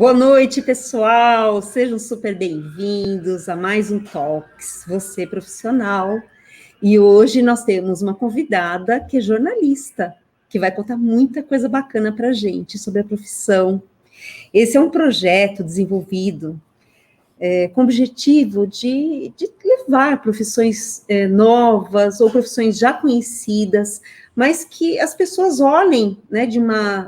Boa noite, pessoal. Sejam super bem-vindos a mais um Talks, Você Profissional. E hoje nós temos uma convidada que é jornalista, que vai contar muita coisa bacana para a gente sobre a profissão. Esse é um projeto desenvolvido com o objetivo de levar profissões novas ou profissões já conhecidas, mas que as pessoas olhem, né,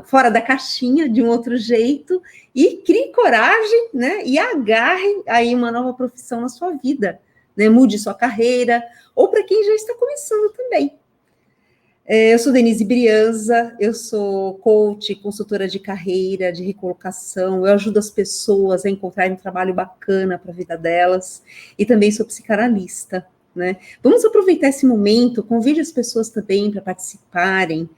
fora da caixinha, de um outro jeito, e criem coragem, né, e agarrem aí uma nova profissão na sua vida, né, mude sua carreira, ou para quem já está começando também. Eu sou Denise Brianza, eu sou coach, consultora de carreira, de recolocação, eu ajudo as pessoas a encontrarem um trabalho bacana para a vida delas, e também sou psicanalista, né? Vamos aproveitar esse momento, convide as pessoas também para participarem,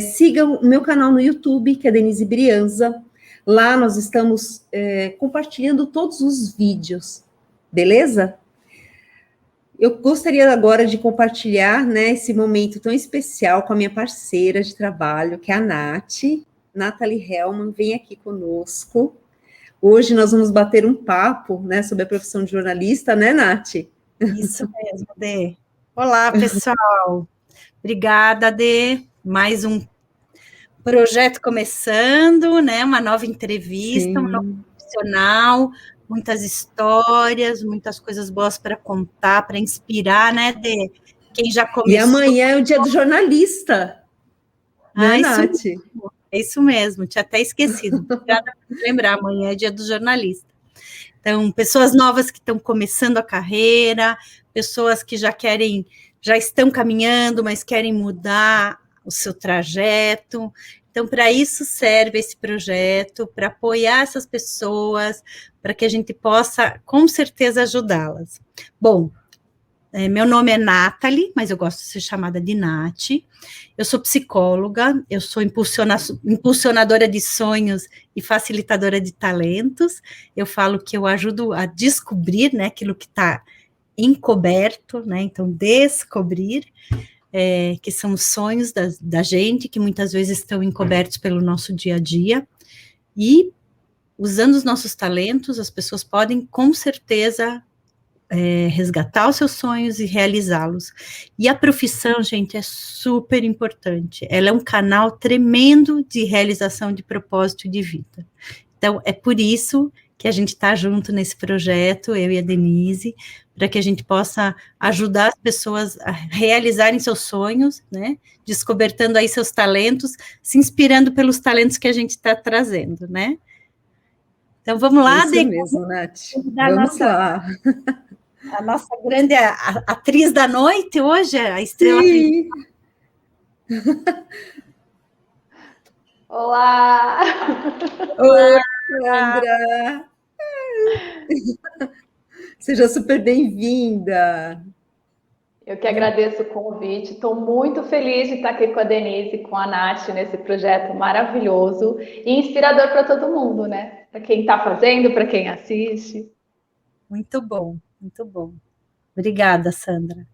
sigam o meu canal no YouTube, que é Denise Brianza, lá nós estamos compartilhando todos os vídeos, beleza? Eu gostaria agora de compartilhar, né, esse momento tão especial com a minha parceira de trabalho, que é a Nathalie Hellman, vem aqui conosco. Hoje nós vamos bater um papo, né, sobre a profissão de jornalista, né, Nath? Isso mesmo, Dê. Olá, pessoal. Obrigada, Dê. Mais um projeto começando, né, uma nova entrevista, Sim. um novo profissional, muitas histórias, muitas coisas boas para contar, para inspirar, né, Dê? Quem já começou... E amanhã é o dia do jornalista, né, Nath? É isso mesmo, tinha até esquecido. Obrigada por lembrar, amanhã é dia do jornalista. Então, pessoas novas que estão começando a carreira, pessoas que já estão caminhando, mas querem mudar o seu trajeto. Então, para isso serve esse projeto, para apoiar essas pessoas, para que a gente possa, com certeza, ajudá-las. Bom, meu nome é Nathalie, mas eu gosto de ser chamada de Nath. Eu sou psicóloga, eu sou impulsionadora de sonhos e facilitadora de talentos. Eu falo que eu ajudo a descobrir, né, aquilo que está encoberto, né, então descobrir, que são os sonhos da gente, que muitas vezes estão encobertos pelo nosso dia a dia, e usando os nossos talentos, as pessoas podem, com certeza, resgatar os seus sonhos e realizá-los. E a profissão, gente, é super importante. Ela é um canal tremendo de realização de propósito de vida. Então, é por isso que a gente está junto nesse projeto, eu e a Denise, para que a gente possa ajudar as pessoas a realizarem seus sonhos, né? Descobertando aí seus talentos, se inspirando pelos talentos que a gente está trazendo, né? Então, vamos lá, Isso mesmo, Nath. Vamos lá. A nossa grande atriz da noite hoje, a estrela principal. Olá! Oi, Sandra! Seja super bem-vinda! Eu que agradeço o convite, estou muito feliz de estar aqui com a Denise e com a Nath nesse projeto maravilhoso e inspirador para todo mundo, né? Para quem está fazendo, para quem assiste. Muito bom, muito bom. Obrigada, Sandra.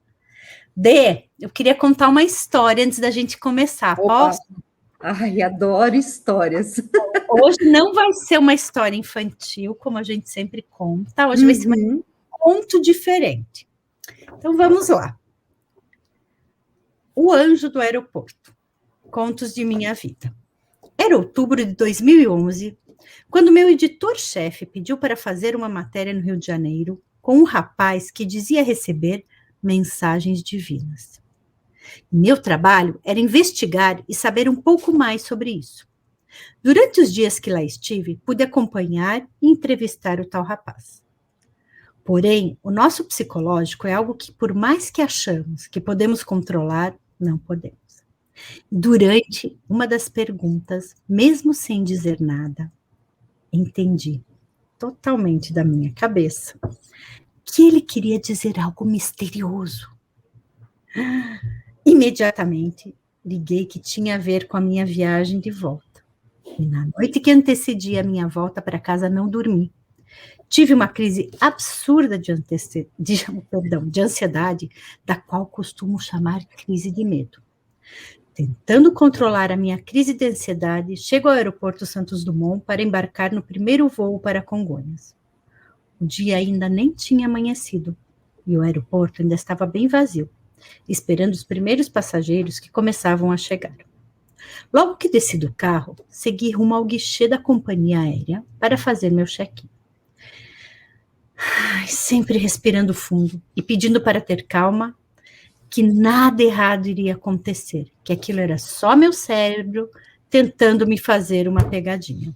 Dê, eu queria contar uma história antes da gente começar, posso? Ai, adoro histórias. Hoje não vai ser uma história infantil, como a gente sempre conta, hoje vai ser um conto diferente. Então, vamos lá. O Anjo do Aeroporto, Contos de Minha Vida. Era outubro de 2011, quando meu editor-chefe pediu para fazer uma matéria no Rio de Janeiro com um rapaz que dizia receber mensagens divinas. Meu trabalho era investigar e saber um pouco mais sobre isso. Durante os dias que lá estive, pude acompanhar e entrevistar o tal rapaz. Porém, o nosso psicológico é algo que, por mais que achamos que podemos controlar, não podemos. Durante uma das perguntas, mesmo sem dizer nada, entendi totalmente da minha cabeça que ele queria dizer algo misterioso. Imediatamente, liguei que tinha a ver com a minha viagem de volta. E na noite que antecedia a minha volta para casa, não dormi. Tive uma crise absurda de ansiedade, da qual costumo chamar crise de medo. Tentando controlar a minha crise de ansiedade, chego ao aeroporto Santos Dumont para embarcar no primeiro voo para Congonhas. O dia ainda nem tinha amanhecido e o aeroporto ainda estava bem vazio, esperando os primeiros passageiros que começavam a chegar. Logo que desci do carro, segui rumo ao guichê da companhia aérea para fazer meu check-in. Sempre respirando fundo e pedindo para ter calma, que nada errado iria acontecer, que aquilo era só meu cérebro tentando me fazer uma pegadinha.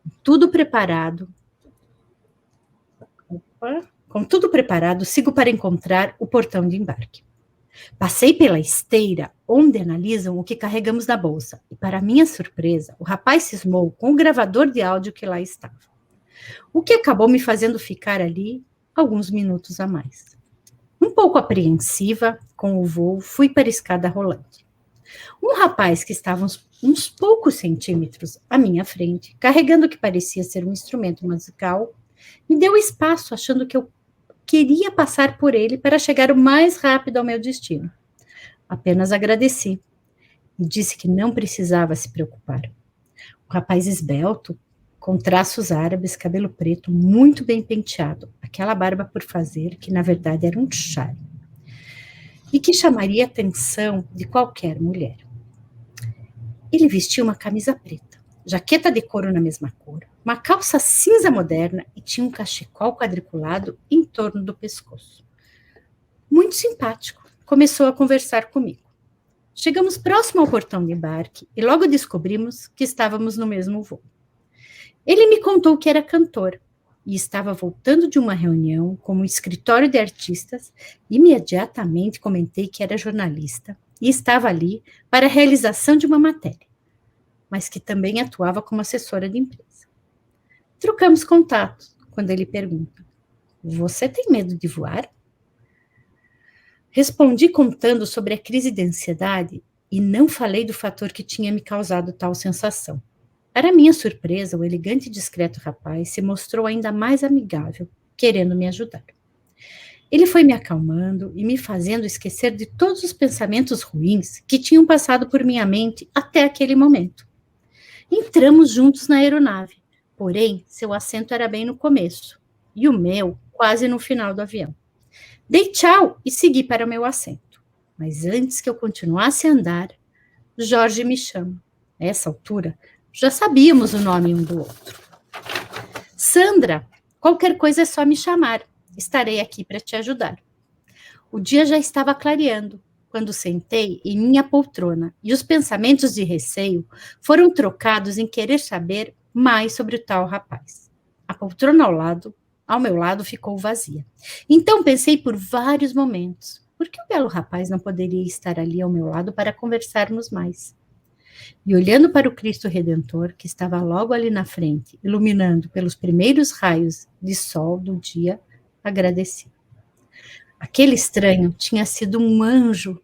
Com tudo preparado, sigo para encontrar o portão de embarque. Passei pela esteira onde analisam o que carregamos na bolsa e, para minha surpresa, o rapaz cismou com o gravador de áudio que lá estava, o que acabou me fazendo ficar ali alguns minutos a mais. Um pouco apreensiva com o voo, fui para a escada rolante. Um rapaz que estava uns poucos centímetros à minha frente, carregando o que parecia ser um instrumento musical, me deu espaço achando que eu queria passar por ele para chegar o mais rápido ao meu destino. Apenas agradeci e disse que não precisava se preocupar. O rapaz esbelto, com traços árabes, cabelo preto, muito bem penteado, aquela barba por fazer, que na verdade era um charme, e que chamaria a atenção de qualquer mulher. Ele vestia uma camisa preta, jaqueta de couro na mesma cor, uma calça cinza moderna e tinha um cachecol quadriculado em torno do pescoço. Muito simpático, começou a conversar comigo. Chegamos próximo ao portão de embarque e logo descobrimos que estávamos no mesmo voo. Ele me contou que era cantor e estava voltando de uma reunião com um escritório de artistas. Imediatamente comentei que era jornalista e estava ali para a realização de uma matéria, mas que também atuava como assessora de empresa. Trocamos contatos quando ele pergunta: "Você tem medo de voar?" Respondi contando sobre a crise de ansiedade e não falei do fator que tinha me causado tal sensação. Para minha surpresa, o elegante e discreto rapaz se mostrou ainda mais amigável, querendo me ajudar. Ele foi me acalmando e me fazendo esquecer de todos os pensamentos ruins que tinham passado por minha mente até aquele momento. Entramos juntos na aeronave, porém, seu assento era bem no começo, e o meu quase no final do avião. Dei tchau e segui para o meu assento. Mas antes que eu continuasse a andar, Jorge me chama. A essa altura, já sabíamos o nome um do outro. "Sandra, qualquer coisa é só me chamar. Estarei aqui para te ajudar." O dia já estava clareando, quando sentei em minha poltrona e os pensamentos de receio foram trocados em querer saber mais sobre o tal rapaz. A poltrona ao meu lado ficou vazia. Então pensei por vários momentos, por que o belo rapaz não poderia estar ali ao meu lado para conversarmos mais? E olhando para o Cristo Redentor, que estava logo ali na frente, iluminando pelos primeiros raios de sol do dia, agradeci. Aquele estranho tinha sido um anjo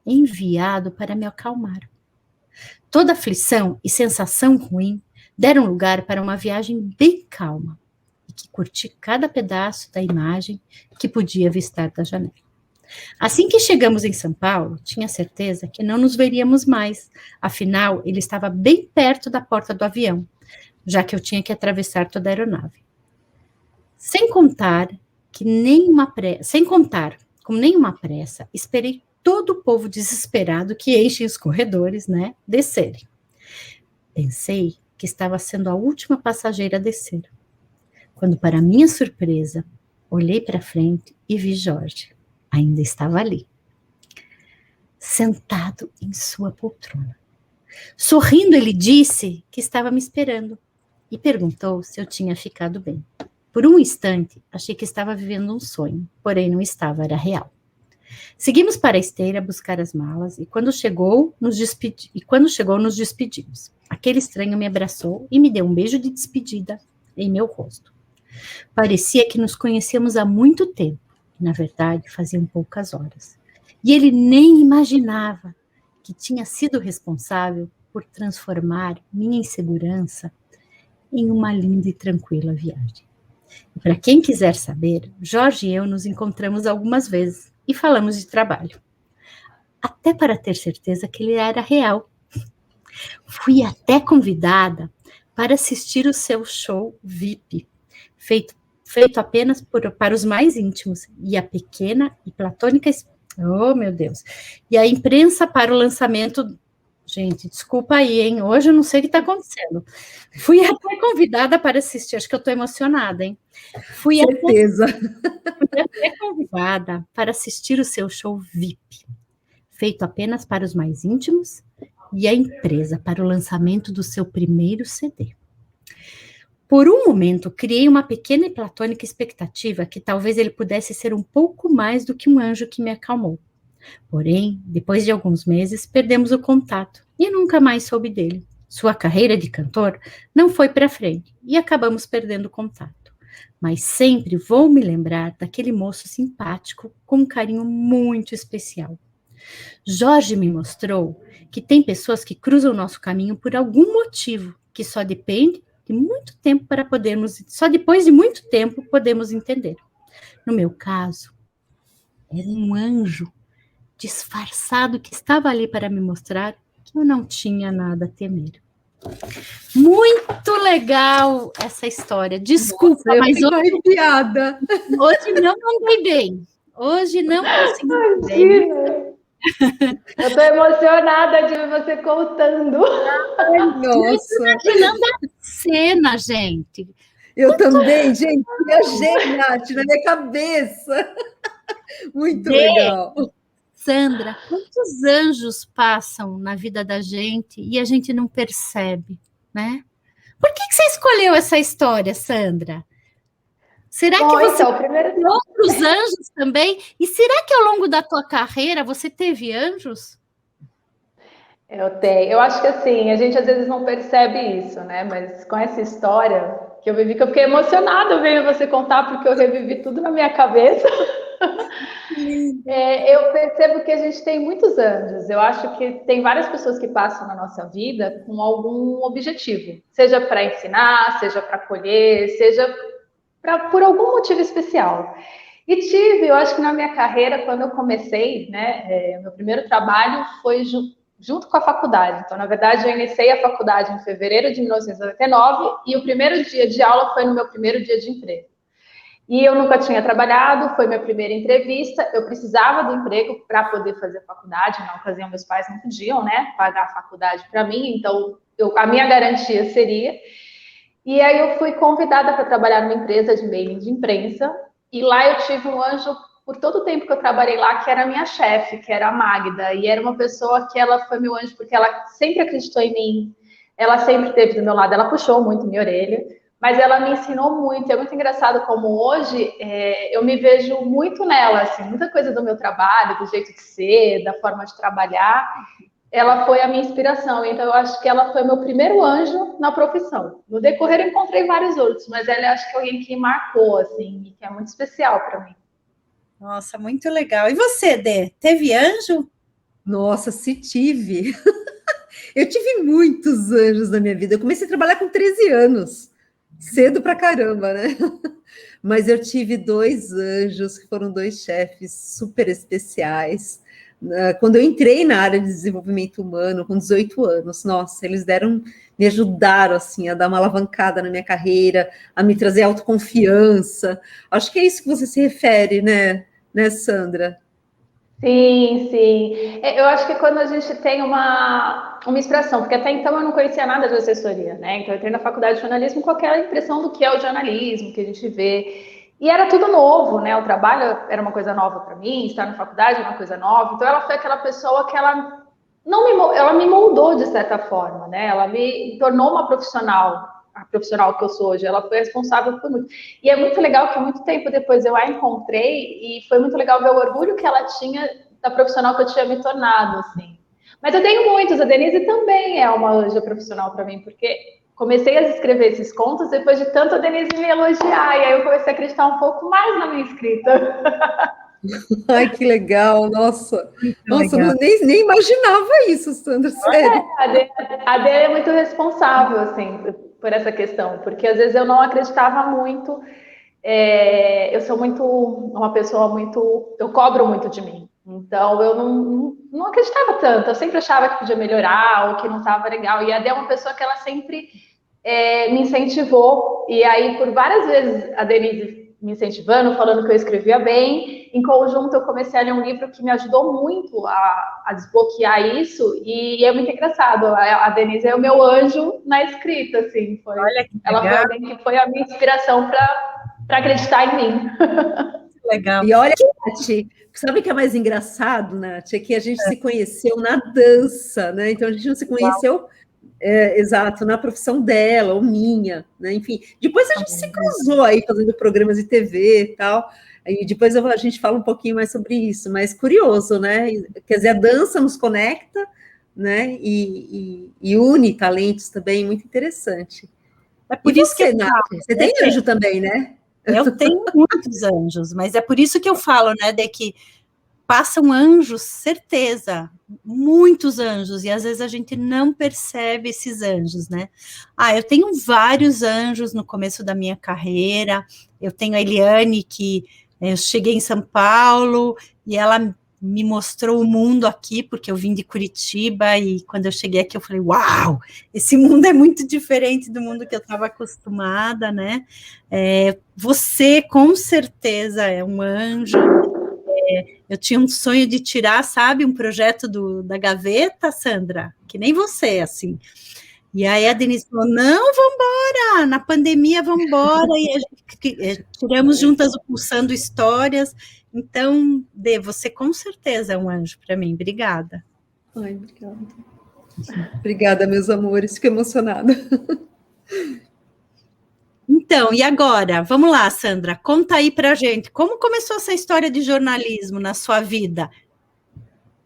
enviado para me acalmar. Toda aflição e sensação ruim deram lugar para uma viagem bem calma, e que curti cada pedaço da imagem que podia avistar da janela. Assim que chegamos em São Paulo, tinha certeza que não nos veríamos mais, afinal, ele estava bem perto da porta do avião, já que eu tinha que atravessar toda a aeronave. Sem contar com nenhuma pressa, esperei todo o povo desesperado que enche os corredores, descerem. Pensei que estava sendo a última passageira a descer, quando, para minha surpresa, olhei para frente e vi Jorge. Ainda estava ali, sentado em sua poltrona. Sorrindo, ele disse que estava me esperando e perguntou se eu tinha ficado bem. Por um instante, achei que estava vivendo um sonho, porém não estava, era real. Seguimos para a esteira buscar as malas e quando chegou, nos despedimos. Aquele estranho me abraçou e me deu um beijo de despedida em meu rosto. Parecia que nos conhecíamos há muito tempo. Na verdade, faziam poucas horas. E ele nem imaginava que tinha sido responsável por transformar minha insegurança em uma linda e tranquila viagem. E para quem quiser saber, Jorge e eu nos encontramos algumas vezes e falamos de trabalho. até para ter certeza que ele era real. Fui até convidada para assistir o seu show VIP, feito apenas para os mais íntimos, e a pequena e platônica... Oh, meu Deus! E a imprensa para o lançamento... Gente, desculpa aí, hein? Hoje eu não sei o que está acontecendo. Fui até convidada para assistir, acho que eu estou emocionada, hein? Certeza. Fui até convidada para assistir o seu show VIP, feito apenas para os mais íntimos, e a empresa para o lançamento do seu primeiro CD. Por um momento, criei uma pequena e platônica expectativa que talvez ele pudesse ser um pouco mais do que um anjo que me acalmou. Porém, depois de alguns meses, perdemos o contato e nunca mais soube dele. Sua carreira de cantor não foi para frente e acabamos perdendo o contato. Mas sempre vou me lembrar daquele moço simpático com um carinho muito especial. Jorge me mostrou que tem pessoas que cruzam o nosso caminho por algum motivo, que só depende de muito tempo para podermos, só depois de muito tempo podemos entender. No meu caso, era um anjo disfarçado que estava ali para me mostrar que eu não tinha nada a temer. Muito legal essa história. Desculpa, nossa, mas hoje não andei bem. Hoje não consegui bem. Eu estou emocionada de ver você contando. Nossa. Imaginando a cena, gente. Eu também, gente. Viajei, Nath, na minha cabeça. Muito legal. Sandra, quantos anjos passam na vida da gente e a gente não percebe, né? Por que você escolheu essa história, Sandra? Será que você tem outros anjos também? E será que ao longo da tua carreira você teve anjos? Eu tenho. Eu acho que assim, a gente às vezes não percebe isso, né? Mas com essa história que eu vivi, que eu fiquei emocionada vendo você contar, porque eu revivi tudo na minha cabeça. Eu percebo que a gente tem muitos anjos. Eu acho que tem várias pessoas que passam na nossa vida com algum objetivo, seja para ensinar, seja para acolher, seja por algum motivo especial. E eu acho que na minha carreira, quando eu comecei, né, meu primeiro trabalho foi junto com a faculdade. Então, na verdade, eu iniciei a faculdade em fevereiro de 1999 e o primeiro dia de aula foi no meu primeiro dia de emprego. E eu nunca tinha trabalhado, foi minha primeira entrevista, eu precisava do emprego para poder fazer faculdade, na ocasião meus pais não podiam, né, pagar a faculdade para mim, então a minha garantia seria. E aí eu fui convidada para trabalhar numa empresa de mailing de imprensa, e lá eu tive um anjo por todo o tempo que eu trabalhei lá, que era a minha chefe, que era a Magda, e era uma pessoa que ela foi meu anjo porque ela sempre acreditou em mim, ela sempre esteve do meu lado, ela puxou muito minha orelha, mas ela me ensinou muito. É muito engraçado como hoje eu me vejo muito nela, assim, muita coisa do meu trabalho, do jeito de ser, da forma de trabalhar, ela foi a minha inspiração. Então eu acho que ela foi meu primeiro anjo na profissão. No decorrer eu encontrei vários outros, mas ela acho que é alguém que marcou, assim, que é muito especial para mim. Nossa, muito legal. E você, Dê? Teve anjo? Nossa, se tive. Eu tive muitos anjos na minha vida. Eu comecei a trabalhar com 13 anos. Cedo pra caramba, né? Mas eu tive 2 anjos, que foram 2 chefes super especiais. Quando eu entrei na área de desenvolvimento humano, com 18 anos, nossa, eles me ajudaram, assim, a dar uma alavancada na minha carreira, a me trazer autoconfiança. Acho que é isso que você se refere, né, Sandra? Sim, sim. Eu acho que quando a gente tem uma inspiração, porque até então eu não conhecia nada de assessoria, né? Então eu entrei na faculdade de jornalismo com aquela impressão do que é o jornalismo, que a gente vê. E era tudo novo, né? O trabalho era uma coisa nova para mim, estar na faculdade era uma coisa nova. Então ela foi aquela pessoa que ela me moldou de certa forma, né? Ela me tornou uma profissional, a profissional que eu sou hoje. Ela foi responsável por muito. E é muito legal que muito tempo depois eu a encontrei e foi muito legal ver o orgulho que ela tinha da profissional que eu tinha me tornado, assim. Mas eu tenho muitos. A Denise também é uma anja profissional para mim, porque comecei a escrever esses contos depois de tanto a Denise me elogiar, e aí eu comecei a acreditar um pouco mais na minha escrita. Ai, que legal, nossa. Nossa, legal. Nem imaginava isso, Sandra, sério. A Dê é muito responsável, assim, por essa questão, porque às vezes eu não acreditava muito, eu sou uma pessoa muito, eu cobro muito de mim. Então, eu não acreditava tanto. Eu sempre achava que podia melhorar ou que não estava legal. E a Dé é uma pessoa que ela sempre me incentivou. E aí, por várias vezes, a Denise me incentivando, falando que eu escrevia bem. Em conjunto, eu comecei a ler um livro que me ajudou muito a desbloquear isso. E é muito engraçado. A Denise é o meu anjo na escrita, assim. Olha que ela foi legal. alguém que foi a minha inspiração para acreditar em mim. Legal. E olha, Nath, sabe o que é mais engraçado, Nath? É que a gente se conheceu na dança, né? Então a gente não se conheceu, exato, na profissão dela ou minha, né? Enfim, depois a gente se cruzou aí fazendo programas de TV e tal. Aí depois a gente fala um pouquinho mais sobre isso, mas curioso, né? Quer dizer, a dança nos conecta, né? E une talentos também, muito interessante. É por E isso que você, Nath? Você tem anjo também, né? eu tenho muitos anjos, mas é por isso que eu falo, né, de que passam anjos, certeza, muitos anjos, e às vezes a gente não percebe esses anjos, né? Eu tenho vários anjos no começo da minha carreira, eu tenho a Eliane, que eu cheguei em São Paulo, e ela me mostrou o mundo aqui, porque eu vim de Curitiba, e quando eu cheguei aqui eu falei, uau, esse mundo é muito diferente do mundo que eu estava acostumada, né? Você, com certeza, é um anjo. Eu tinha um sonho de tirar, sabe, um projeto da gaveta, Sandra, que nem você, assim. E aí a Denise falou, não, vambora, na pandemia vambora, e a gente tiramos juntas o Pulsando Histórias. Então, Dê, você com certeza é um anjo para mim, obrigada. Ai, obrigada. Obrigada, meus amores, fico emocionada. Então, e agora? Vamos lá, Sandra, conta aí pra gente, como começou essa história de jornalismo na sua vida?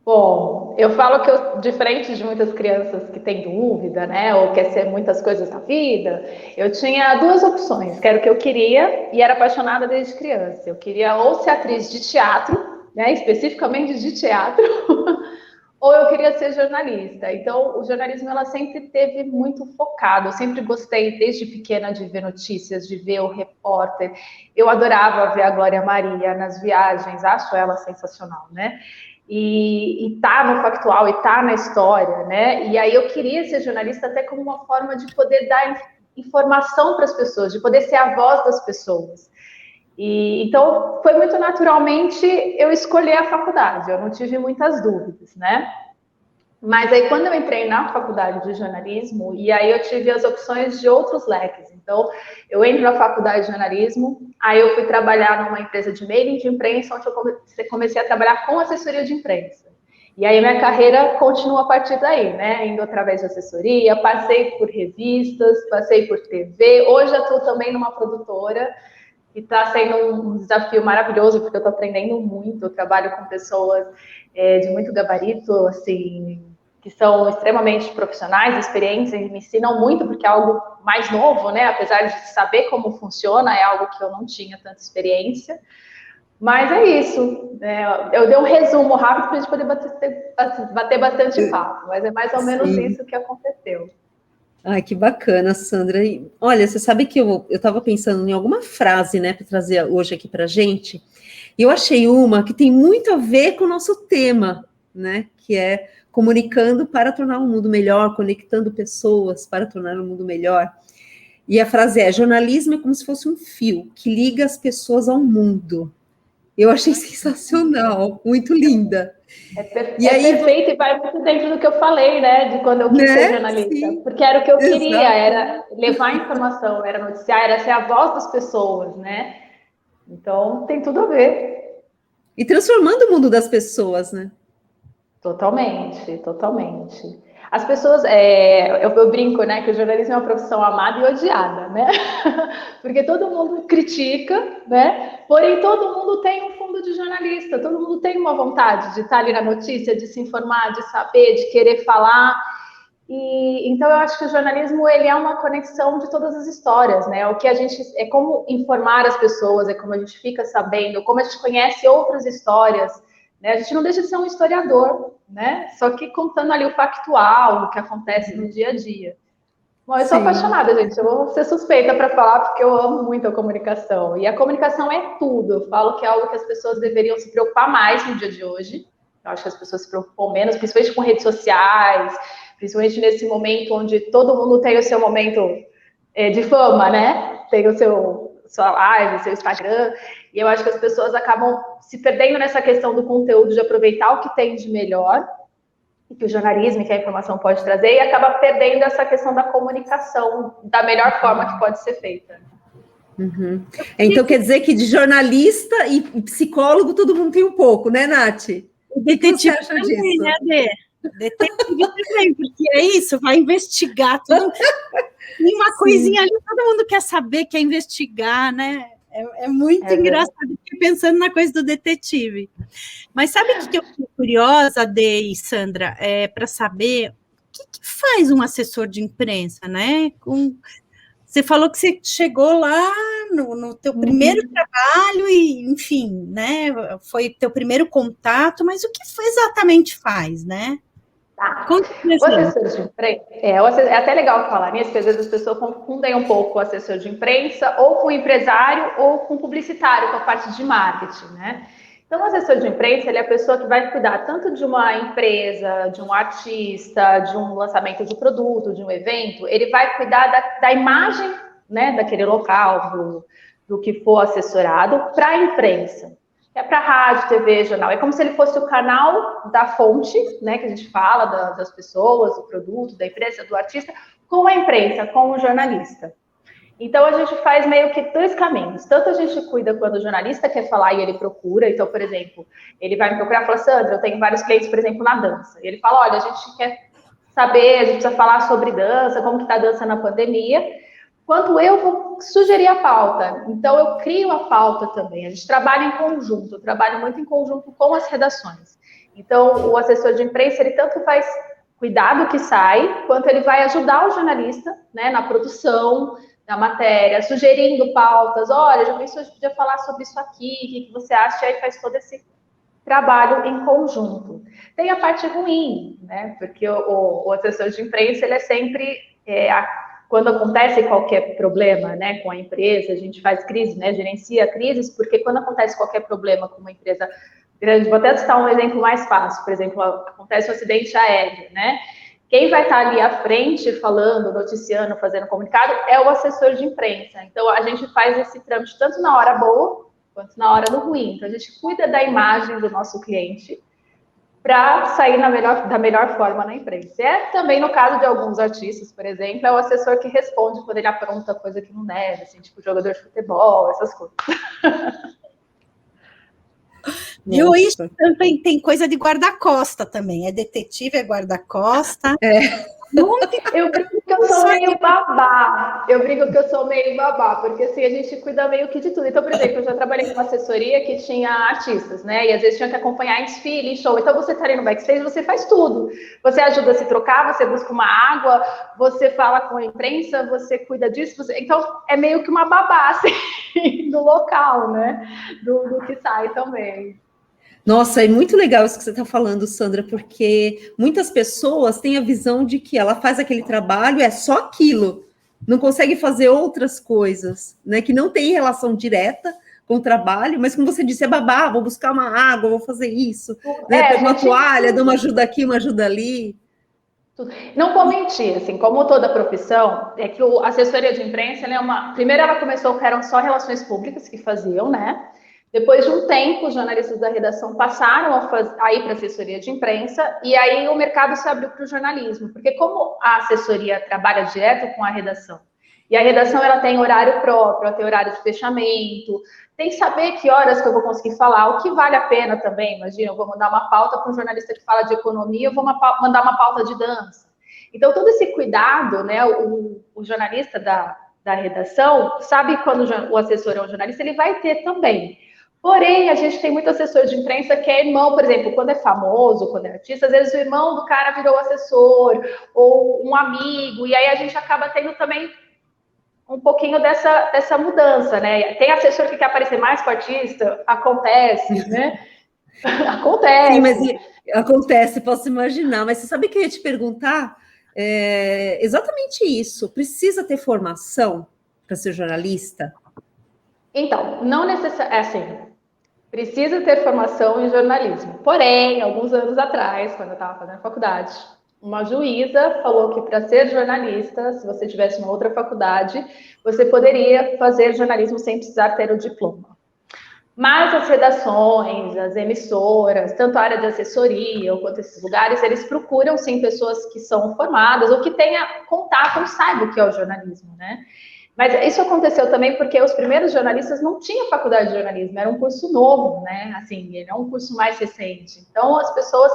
Bom, eu falo que eu, diferente de muitas crianças que têm dúvida, né, ou quer ser muitas coisas na vida, eu tinha duas opções, que era o que eu queria e era apaixonada desde criança. Eu queria ou ser atriz de teatro, né, especificamente de teatro, ou eu queria ser jornalista. Então, o jornalismo ela sempre teve muito focado. Eu sempre gostei desde pequena de ver notícias, de ver o repórter. Eu adorava ver a Glória Maria nas viagens, acho ela sensacional, né? E tá no factual e tá na história, né? E aí eu queria ser jornalista até como uma forma de poder dar informação para as pessoas, de poder ser a voz das pessoas. E então foi muito naturalmente eu escolher a faculdade. Eu não tive muitas dúvidas, né? Mas aí quando eu entrei na faculdade de jornalismo, e aí eu tive as opções de outros leques. Então, eu entro na faculdade de jornalismo, aí eu fui trabalhar numa empresa de mailing de imprensa, onde eu comecei a trabalhar com assessoria de imprensa. E aí minha carreira continua a partir daí, né? Indo através de assessoria, passei por revistas, passei por TV, hoje eu estou também numa produtora, e está sendo um desafio maravilhoso, porque eu estou aprendendo muito, eu trabalho com pessoas de muito gabarito, assim, que são extremamente profissionais, experientes, e me ensinam muito, porque é algo mais novo, né? Apesar de saber como funciona, é algo que eu não tinha tanta experiência. Mas é isso. Né? Eu dei um resumo rápido para a gente poder bater bastante papo, mas é mais ou menos isso que aconteceu. Ai, que bacana, Sandra. E, olha, você sabe que eu estava pensando em alguma frase, né, para trazer hoje aqui para a gente, e eu achei uma que tem muito a ver com o nosso tema, né, que é comunicando para tornar o mundo melhor, conectando pessoas para tornar o mundo melhor. E a frase é: jornalismo é como se fosse um fio que liga as pessoas ao mundo. Eu achei sensacional, muito linda. Perfeito e vai muito dentro do que eu falei, né? De quando eu quis ser jornalista. Sim, Porque era o que eu queria, exato. era levar informação, era noticiar, era ser a voz das pessoas, né? Então tem tudo a ver. E transformando o mundo das pessoas, né? Totalmente, totalmente. As pessoas, eu brinco, né, que o jornalismo é uma profissão amada e odiada, né? Porque todo mundo critica, né? Porém, todo mundo tem um fundo de jornalista, todo mundo tem uma vontade de estar ali na notícia, de se informar, de saber, de querer falar. E então eu acho que o jornalismo ele é uma conexão de todas as histórias, né? O que a gente é como informar as pessoas, é como a gente fica sabendo, como a gente conhece outras histórias. Né? A gente não deixa de ser um historiador, né? Só que contando ali o factual, o que acontece no dia a dia. Bom, eu sou apaixonada, gente. Eu vou ser suspeita para falar, porque eu amo muito a comunicação. E a comunicação é tudo. Eu falo que é algo que as pessoas deveriam se preocupar mais no dia de hoje. Eu acho que as pessoas se preocupam menos, principalmente com redes sociais, principalmente nesse momento onde todo mundo tem o seu momento de fama, né? Tem sua live, seu Instagram. E eu acho que as pessoas acabam se perdendo nessa questão do conteúdo, de aproveitar o que tem de melhor, que o jornalismo e que a informação pode trazer, e acaba perdendo essa questão da comunicação da melhor forma que pode ser feita. Uhum. Então, quer dizer que de jornalista e psicólogo todo mundo tem um pouco, né, Nath? O detetive também, disso? Né, Dê? Detetive também, porque é isso, vai investigar tudo. E uma coisinha ali, todo mundo quer saber, quer investigar, né? É muito engraçado, pensando na coisa do detetive. Mas sabe o que eu fiquei curiosa, Dê e Sandra, para saber o que faz um assessor de imprensa, né? Você falou que você chegou lá no teu primeiro trabalho e, enfim, né? Foi teu primeiro contato, mas o que exatamente faz, né? Tá. O assessor de imprensa, é até legal falar nisso, porque às vezes as pessoas confundem um pouco o assessor de imprensa ou com empresário ou com publicitário, com a parte de marketing, né? Então, o assessor de imprensa, ele é a pessoa que vai cuidar tanto de uma empresa, de um artista, de um lançamento de produto, de um evento, ele vai cuidar da imagem, né, daquele local, do que for assessorado, para a imprensa. É para rádio, TV, jornal. É como se ele fosse o canal da fonte, né, que a gente fala das pessoas, do produto, da empresa, do artista, com a imprensa, com o jornalista. Então, a gente faz meio que 2 caminhos. Tanto a gente cuida quando o jornalista quer falar e ele procura. Então, por exemplo, ele vai me procurar e fala, Sandra, eu tenho vários clientes, por exemplo, na dança. E ele fala, olha, a gente quer saber, a gente precisa falar sobre dança, como que está a dança na pandemia. Quanto eu vou sugerir a pauta. Então, eu crio a pauta também. A gente trabalha em conjunto, eu trabalho muito em conjunto com as redações. Então, o assessor de imprensa, ele tanto faz cuidar do que sai, quanto ele vai ajudar o jornalista, né, na produção da matéria, sugerindo pautas. Olha, já pensou, a gente podia falar sobre isso aqui, o que você acha? E aí faz todo esse trabalho em conjunto. Tem a parte ruim, né? Porque o assessor de imprensa, ele é sempre... quando acontece qualquer problema, né, com a empresa, a gente faz crise, né, gerencia crises, porque quando acontece qualquer problema com uma empresa grande, vou até citar um exemplo mais fácil, por exemplo, acontece um acidente aéreo, né, quem vai estar ali à frente falando, noticiando, fazendo comunicado é o assessor de imprensa. Então, a gente faz esse trâmite tanto na hora boa, quanto na hora do ruim. Então, a gente cuida da imagem do nosso cliente, para sair da melhor forma na imprensa. Também no caso de alguns artistas, por exemplo, é o assessor que responde quando ele apronta coisa que não deve, assim, tipo jogador de futebol, essas coisas. Viu? Isso também tem coisa de guarda-costa também. É detetive, é guarda-costa. Eu brinco que eu sou meio babá. Porque assim, a gente cuida meio que de tudo. Então, por exemplo, eu já trabalhei com uma assessoria que tinha artistas, né? E às vezes tinha que acompanhar em desfile, em show. Então, você tá ali no backstage, você faz tudo. Você ajuda a se trocar, você busca uma água, você fala com a imprensa, você cuida disso. Então, é meio que uma babá, assim, do local, né? Do que sai também. Nossa, é muito legal isso que você está falando, Sandra, porque muitas pessoas têm a visão de que ela faz aquele trabalho, é só aquilo, não consegue fazer outras coisas, né? Que não tem relação direta com o trabalho, mas como você disse, é babá, vou buscar uma água, vou fazer isso, né? Pego uma toalha, dou uma ajuda aqui, uma ajuda ali. Não vou mentir, assim, como toda profissão, é que a assessoria de imprensa, primeiro ela começou que eram só relações públicas que faziam, né? Depois de um tempo, os jornalistas da redação passaram a ir para a assessoria de imprensa e aí o mercado se abriu para o jornalismo, porque como a assessoria trabalha direto com a redação, e a redação ela tem horário próprio, ela tem horário de fechamento, tem que saber que horas que eu vou conseguir falar, o que vale a pena também. Imagina, eu vou mandar uma pauta para um jornalista que fala de economia, eu vou mandar uma pauta de dança. Então, todo esse cuidado, né, o jornalista da redação sabe quando o assessor é um jornalista, ele vai ter também. Porém, a gente tem muito assessor de imprensa que é irmão, por exemplo, quando é famoso, quando é artista, às vezes o irmão do cara virou assessor, ou um amigo, e aí a gente acaba tendo também um pouquinho dessa mudança, né? Tem assessor que quer aparecer mais com o artista, acontece, né? Acontece. Sim, mas acontece, posso imaginar. Mas você sabe que eu ia te perguntar? exatamente isso. Precisa ter formação para ser jornalista? Então, não necessariamente, assim, precisa ter formação em jornalismo. Porém, alguns anos atrás, quando eu estava fazendo faculdade, uma juíza falou que para ser jornalista, se você tivesse uma outra faculdade, você poderia fazer jornalismo sem precisar ter o diploma. Mas as redações, as emissoras, tanto a área de assessoria quanto esses lugares, eles procuram, sim, pessoas que são formadas ou que tenham contato ou saibam o que é o jornalismo, né? Mas isso aconteceu também porque os primeiros jornalistas não tinham faculdade de jornalismo, era um curso novo, né? Assim, ele é um curso mais recente. Então, as pessoas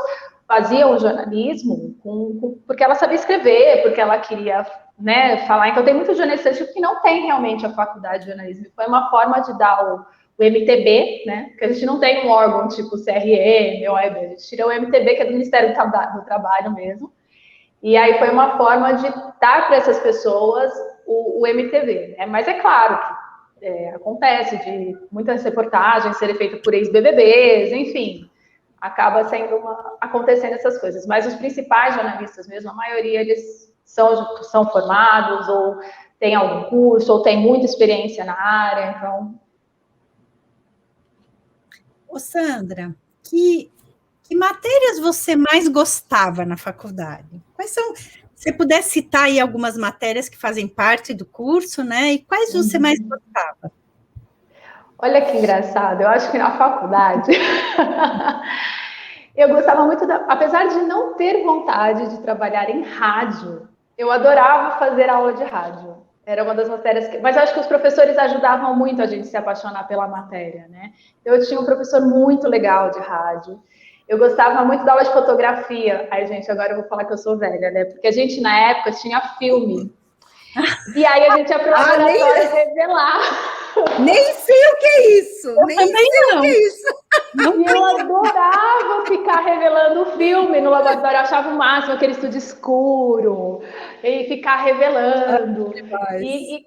faziam jornalismo porque ela sabia escrever, porque ela queria, né, falar. Então, tem muito jornalista que não tem realmente a faculdade de jornalismo. Foi uma forma de dar o MTB, né? Porque a gente não tem um órgão tipo CRM, OEB, a gente tira o MTB, que é do Ministério do Trabalho mesmo. E aí foi uma forma de dar para essas pessoas o MTV, né? Mas é claro que acontece de muitas reportagens serem feitas por ex-BBBs, enfim, acaba acontecendo essas coisas. Mas os principais jornalistas mesmo, a maioria, eles são formados, ou têm algum curso, ou têm muita experiência na área, então... Ô, Sandra, que matérias você mais gostava na faculdade? Quais são, se você puder citar aí algumas matérias que fazem parte do curso, né? E quais você mais gostava? Olha que engraçado, eu acho que na faculdade eu gostava muito, apesar de não ter vontade de trabalhar em rádio, eu adorava fazer aula de rádio. Era uma das matérias mas eu acho que os professores ajudavam muito a gente se apaixonar pela matéria, né? Eu tinha um professor muito legal de rádio. Eu gostava muito da aula de fotografia. Ai, gente, agora eu vou falar que eu sou velha, né? Porque a gente, na época, tinha filme. E aí a gente ia para o laboratório revelar. Nem sei o que é isso. Eu nem sei o que é isso. E eu adorava ficar revelando o filme no laboratório. Eu achava o máximo aquele estúdio escuro. E ficar revelando. E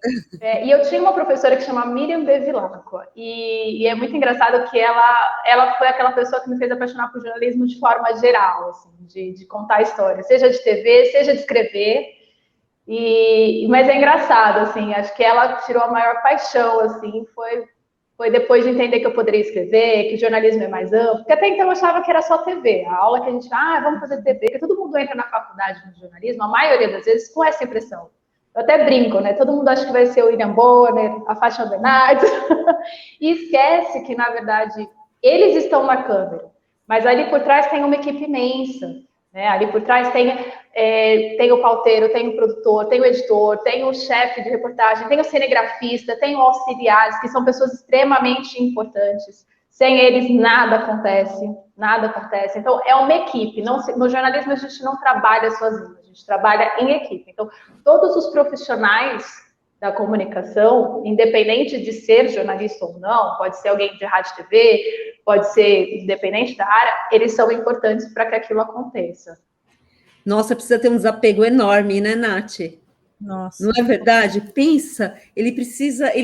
eu tinha uma professora que chama Miriam Bevilacqua. E é muito engraçado que ela foi aquela pessoa que me fez apaixonar por jornalismo de forma geral, assim, de contar histórias. Seja de TV, seja de escrever. Mas é engraçado, assim, acho que ela tirou a maior paixão, assim, foi depois de entender que eu poderia escrever, que o jornalismo é mais amplo, porque até então eu achava que era só TV, a aula que a gente, vamos fazer TV, porque todo mundo entra na faculdade de jornalismo, a maioria das vezes, com essa impressão. Eu até brinco, né? Todo mundo acha que vai ser o William Bonner, a Fátima Bernardes, e esquece que, na verdade, eles estão na câmera, mas ali por trás tem uma equipe imensa, né? Ali por trás tem o pauteiro, tem o produtor, tem o editor, tem o chefe de reportagem, tem o cinegrafista, tem os auxiliares, que são pessoas extremamente importantes. Sem eles, nada acontece, nada acontece. Então, é uma equipe. No jornalismo, a gente não trabalha sozinho, a gente trabalha em equipe. Então, todos os profissionais da comunicação, independente de ser jornalista ou não, pode ser alguém de rádio e TV, pode ser independente da área, eles são importantes para que aquilo aconteça. Nossa, precisa ter um desapego enorme, né, Nath? Nossa. Não é verdade? Pensa, ele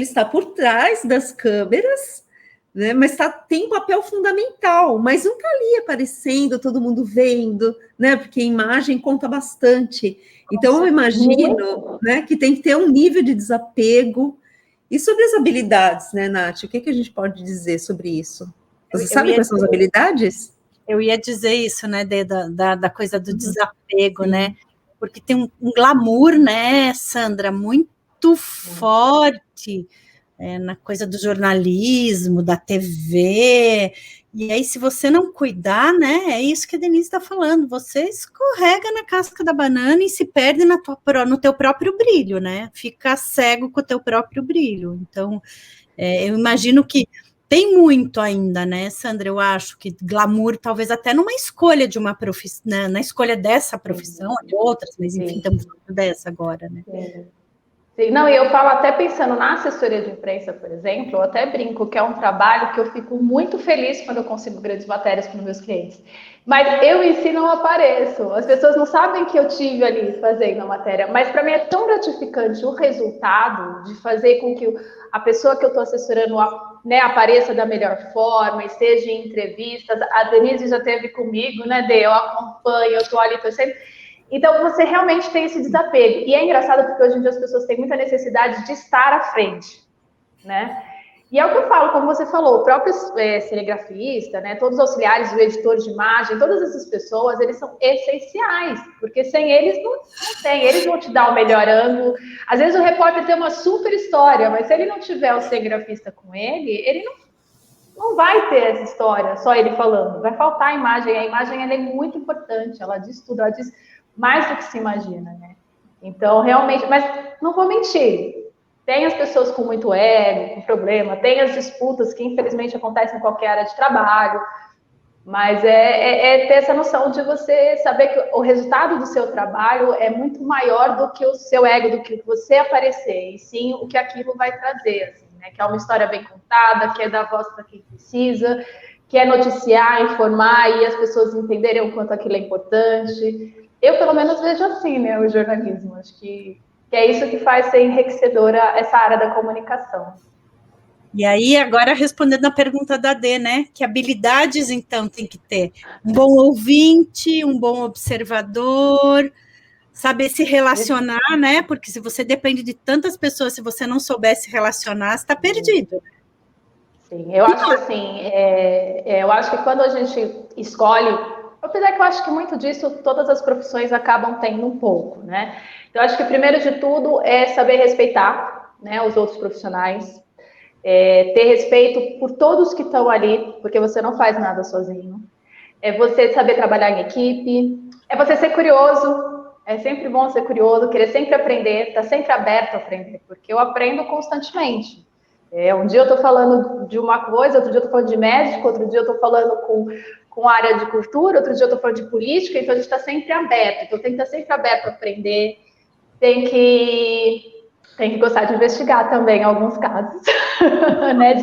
está por trás das câmeras, né? Mas tem um papel fundamental, mas não está ali aparecendo, todo mundo vendo, né? Porque a imagem conta bastante. Então, eu imagino, né, que tem que ter um nível de desapego. E sobre as habilidades, né, Nath? O que a gente pode dizer sobre isso? Você sabe quais são as habilidades? Eu ia dizer isso, né, da coisa do desapego, né? Porque tem um glamour, né, Sandra, muito forte na coisa do jornalismo, da TV. E aí, se você não cuidar, né, é isso que a Denise está falando, você escorrega na casca da banana e se perde no teu próprio brilho, né? Fica cego com o teu próprio brilho. Então, eu imagino que tem muito ainda, né, Sandra? Eu acho que glamour, talvez até numa escolha de uma profissão, né, na escolha dessa profissão, de outras, mas enfim, estamos falando dessa agora, né? Sim, não, e eu falo até pensando na assessoria de imprensa, por exemplo, eu até brinco que é um trabalho que eu fico muito feliz quando eu consigo grandes matérias para os meus clientes. Mas eu em si não apareço, as pessoas não sabem que eu tive ali fazendo a matéria, mas para mim é tão gratificante o resultado de fazer com que a pessoa que eu estou assessorando, né, apareça da melhor forma, esteja em entrevistas. A Denise já esteve comigo, né, Dê? Eu acompanho, eu estou ali, estou sempre... Então, você realmente tem esse desapego. E é engraçado porque hoje em dia as pessoas têm muita necessidade de estar à frente, né? E é o que eu falo, como você falou, o próprio cinegrafista, né, todos os auxiliares, o editor de imagem, todas essas pessoas, eles são essenciais, porque sem eles não tem, eles vão te dar o melhor ângulo. Às vezes o repórter tem uma super história, mas se ele não tiver o cinegrafista com ele não vai ter essa história, só ele falando, vai faltar a imagem ela é muito importante, ela diz tudo, ela diz mais do que se imagina, né? Então, realmente, mas não vou mentir, tem as pessoas com muito ego, com problema, tem as disputas que infelizmente acontecem em qualquer área de trabalho, mas é ter essa noção de você saber que o resultado do seu trabalho é muito maior do que o seu ego, do que você aparecer, e sim o que aquilo vai trazer, assim, né? Que é uma história bem contada, que é dar voz para quem precisa, que é noticiar, informar e as pessoas entenderem o quanto aquilo é importante. Eu, pelo menos, vejo assim, né, o jornalismo. Acho que é isso que faz ser enriquecedora essa área da comunicação. E aí, agora respondendo a pergunta da Dê, né? Que habilidades, então, tem que ter? Um bom ouvinte, um bom observador, saber se relacionar, né? Porque se você depende de tantas pessoas, se você não souber se relacionar, você está perdido. Sim, eu acho que assim, eu acho que quando a gente escolhe, apesar que eu acho que muito disso todas as profissões acabam tendo um pouco, né? Então, eu acho que primeiro de tudo é saber respeitar, né, os outros profissionais, ter respeito por todos que estão ali, porque você não faz nada sozinho. É você saber trabalhar em equipe, é você ser curioso, é sempre bom ser curioso, querer sempre aprender, estar sempre aberto a aprender, porque eu aprendo constantemente. Um dia eu estou falando de uma coisa, outro dia eu estou falando de médico, outro dia eu estou falando com a área de cultura, outro dia eu estou falando de política, então a gente está sempre aberto, então tem que estar sempre aberto a aprender, tem que gostar de investigar também em alguns casos, né?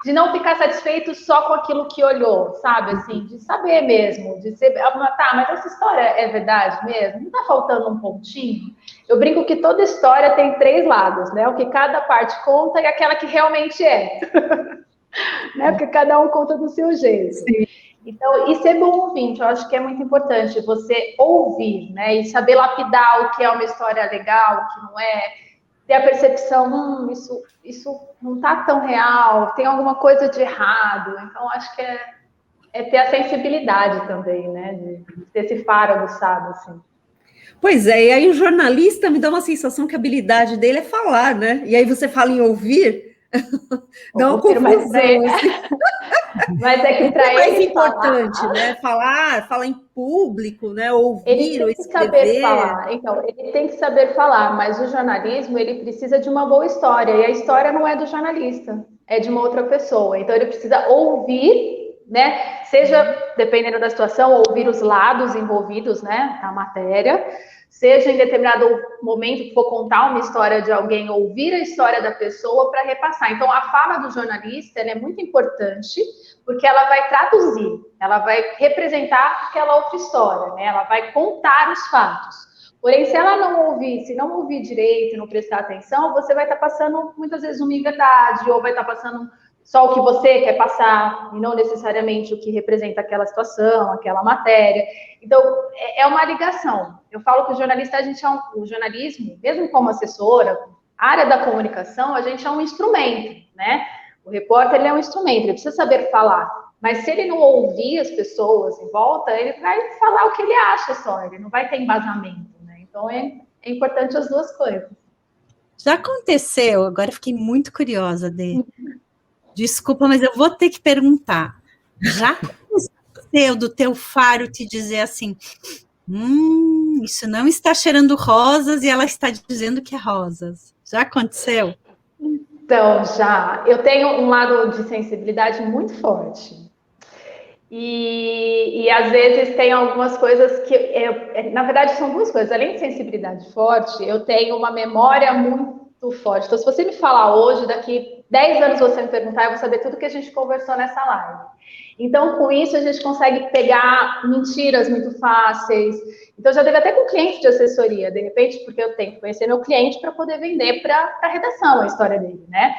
De não ficar satisfeito só com aquilo que olhou, sabe? Assim, de saber mesmo, de ser, tá, mas essa história é verdade mesmo? Não tá faltando um pontinho? Eu brinco que toda história tem 3 lados, né? O que cada parte conta e aquela que realmente é. Né? Porque cada um conta do seu jeito. Sim. Então, e ser bom ouvinte, eu acho que é muito importante você ouvir, né? E saber lapidar o que é uma história legal, o que não é, ter a percepção, isso não está tão real, tem alguma coisa de errado. Então, acho que é ter a sensibilidade também, né? De ter esse faro aguçado, assim. Pois é, e aí o jornalista me dá uma sensação que a habilidade dele é falar, né? E aí você fala em ouvir, dá uma confusão. Mas é que para ele mais importante, falar, né? Falar em público, né? Ouvir ou escrever. Ele tem que saber falar. Então, ele tem que saber falar, mas o jornalismo, ele precisa de uma boa história, e a história não é do jornalista, é de uma outra pessoa. Então, ele precisa ouvir, né? Seja, dependendo da situação, ouvir os lados envolvidos, né, na matéria, seja em determinado momento que for contar uma história de alguém, ouvir a história da pessoa para repassar. Então, a fala do jornalista ela é muito importante, porque ela vai traduzir, ela vai representar aquela outra história, né? Ela vai contar os fatos. Porém, se ela não ouvir, se não ouvir direito, não prestar atenção, você vai estar passando, muitas vezes, uma verdade, ou vai estar passando só o que você quer passar, e não necessariamente o que representa aquela situação, aquela matéria. Então, é uma ligação. Eu falo que o jornalista, o jornalismo, mesmo como assessora, a área da comunicação, a gente é um instrumento, né? O repórter, ele é um instrumento, ele precisa saber falar. Mas se ele não ouvir as pessoas em volta, ele vai falar o que ele acha só, ele não vai ter embasamento, né? Então, é importante as duas coisas. Já aconteceu, agora fiquei muito curiosa, Dê. Desculpa, mas eu vou ter que perguntar. Já aconteceu do teu faro te dizer assim, isso não está cheirando rosas e ela está dizendo que é rosas. Já aconteceu? Então, já. Eu tenho um lado de sensibilidade muito forte. E às vezes tem algumas coisas que... na verdade, são duas coisas. Além de sensibilidade forte, eu tenho uma memória muito forte. Então, se você me falar hoje, daqui 10 anos você me perguntar, eu vou saber tudo que a gente conversou nessa live. Então, com isso, a gente consegue pegar mentiras muito fáceis. Então, já teve até com cliente de assessoria, de repente, porque eu tenho que conhecer meu cliente para poder vender para a redação a história dele, né?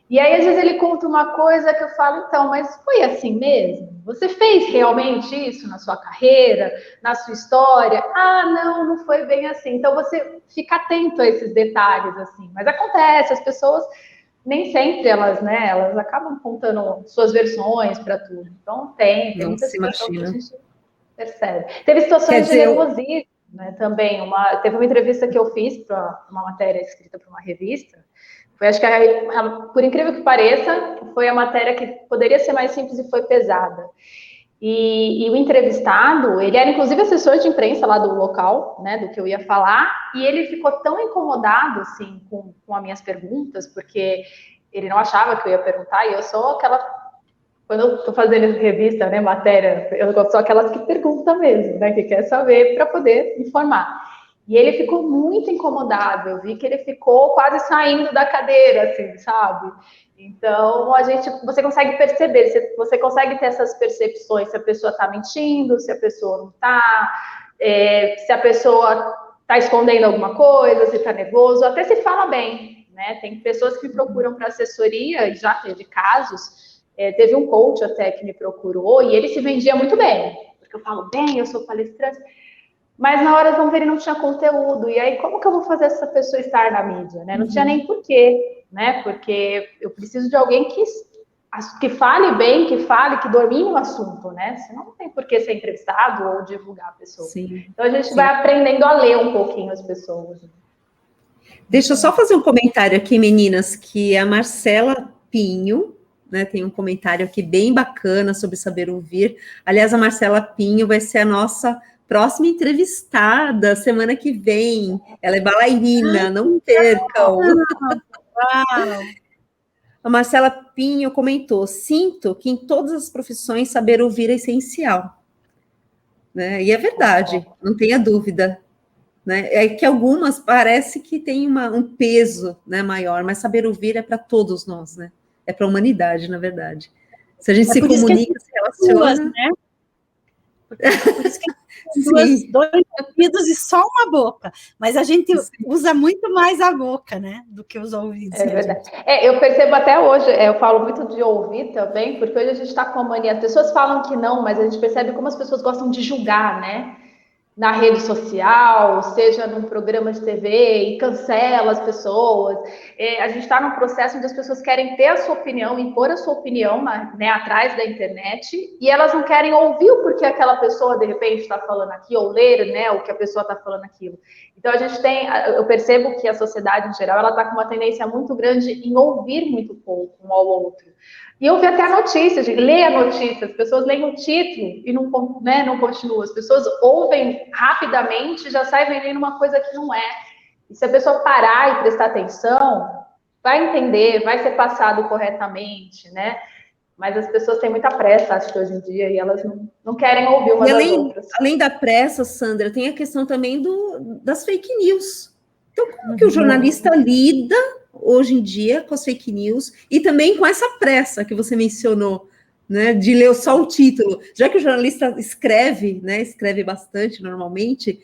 E aí, às vezes, ele conta uma coisa que eu falo, então, mas foi assim mesmo? Você fez realmente isso na sua carreira, na sua história? Ah, não foi bem assim. Então, você fica atento a esses detalhes, assim. Mas acontece, as pessoas, nem sempre elas, né, elas acabam contando suas versões para tudo. Então, tem muita Nossa, situação que a imagina. gente percebe. Teve Quer situações de dizer, nervosismo, né, também. Teve uma entrevista que eu fiz para uma matéria escrita para uma revista. Foi, acho que, por incrível que pareça, foi a matéria que poderia ser mais simples e foi pesada. E o entrevistado, ele era inclusive assessor de imprensa lá do local, né, do que eu ia falar, e ele ficou tão incomodado, assim, com as minhas perguntas, porque ele não achava que eu ia perguntar, e eu sou aquela... Quando eu estou fazendo revista, né, matéria, eu sou aquelas que perguntam mesmo, né, que quer saber para poder informar. E ele ficou muito incomodado, eu vi que ele ficou quase saindo da cadeira, assim, sabe? Então, você consegue perceber, você consegue ter essas percepções, se a pessoa está mentindo, se a pessoa não está, se a pessoa está escondendo alguma coisa, se está nervoso, até se fala bem, né? Tem pessoas que me procuram para assessoria, e já teve casos, teve um coach até que me procurou, e ele se vendia muito bem, porque eu falo bem, eu sou palestrante, mas na hora vão ver ele não tinha conteúdo, e aí como que eu vou fazer essa pessoa estar na mídia, né? Não tinha nem porquê, né? Porque eu preciso de alguém que fale bem, que domine o assunto, né? Senão não tem por que ser entrevistado ou divulgar a pessoa. sim, Então a gente sim. vai aprendendo a ler um pouquinho as pessoas. Deixa eu só fazer um comentário aqui, meninas, que a Marcela Pinho, né, tem um comentário aqui bem bacana sobre saber ouvir. Aliás, a Marcela Pinho vai ser a nossa próxima entrevistada semana que vem. Ela é bailarina, não percam. Uau. A Marcela Pinho comentou: sinto que em todas as profissões saber ouvir é essencial. Né? E é verdade, não tenha dúvida. Né? É que algumas parece que tem um peso, né, maior, mas saber ouvir é para todos nós, né? É para a humanidade, na verdade. Se a gente se comunica, se relaciona... Duas, né? Por isso que Sim. dois ouvidos e só uma boca. Mas a gente usa muito mais a boca, né? Do que os ouvidos. É verdade. Eu percebo até hoje, eu falo muito de ouvir também, porque hoje a gente está com uma mania. As pessoas falam que não, mas a gente percebe como as pessoas gostam de julgar, né? Na rede social, seja num programa de TV, e cancela as pessoas. A gente está num processo onde as pessoas querem ter a sua opinião, impor a sua opinião, né, atrás da internet, e elas não querem ouvir o porquê aquela pessoa, de repente, está falando aqui, ou ler, né, o que a pessoa está falando aquilo. Então, eu percebo que a sociedade, em geral, ela está com uma tendência muito grande em ouvir muito pouco um ao outro. E eu vi até a notícia, ler a notícia, as pessoas leem o título e não, né, não continuam. As pessoas ouvem rapidamente e já saem vendendo uma coisa que não é. E se a pessoa parar e prestar atenção, vai entender, vai ser passado corretamente, né? Mas as pessoas têm muita pressa, acho que hoje em dia, e elas não querem ouvir uma das outras. Além da pressa, Sandra, tem a questão também das fake news. Então, como que o jornalista lida hoje em dia com as fake news e também com essa pressa que você mencionou, né, de ler só o título? Já que o jornalista escreve, né, escreve bastante normalmente,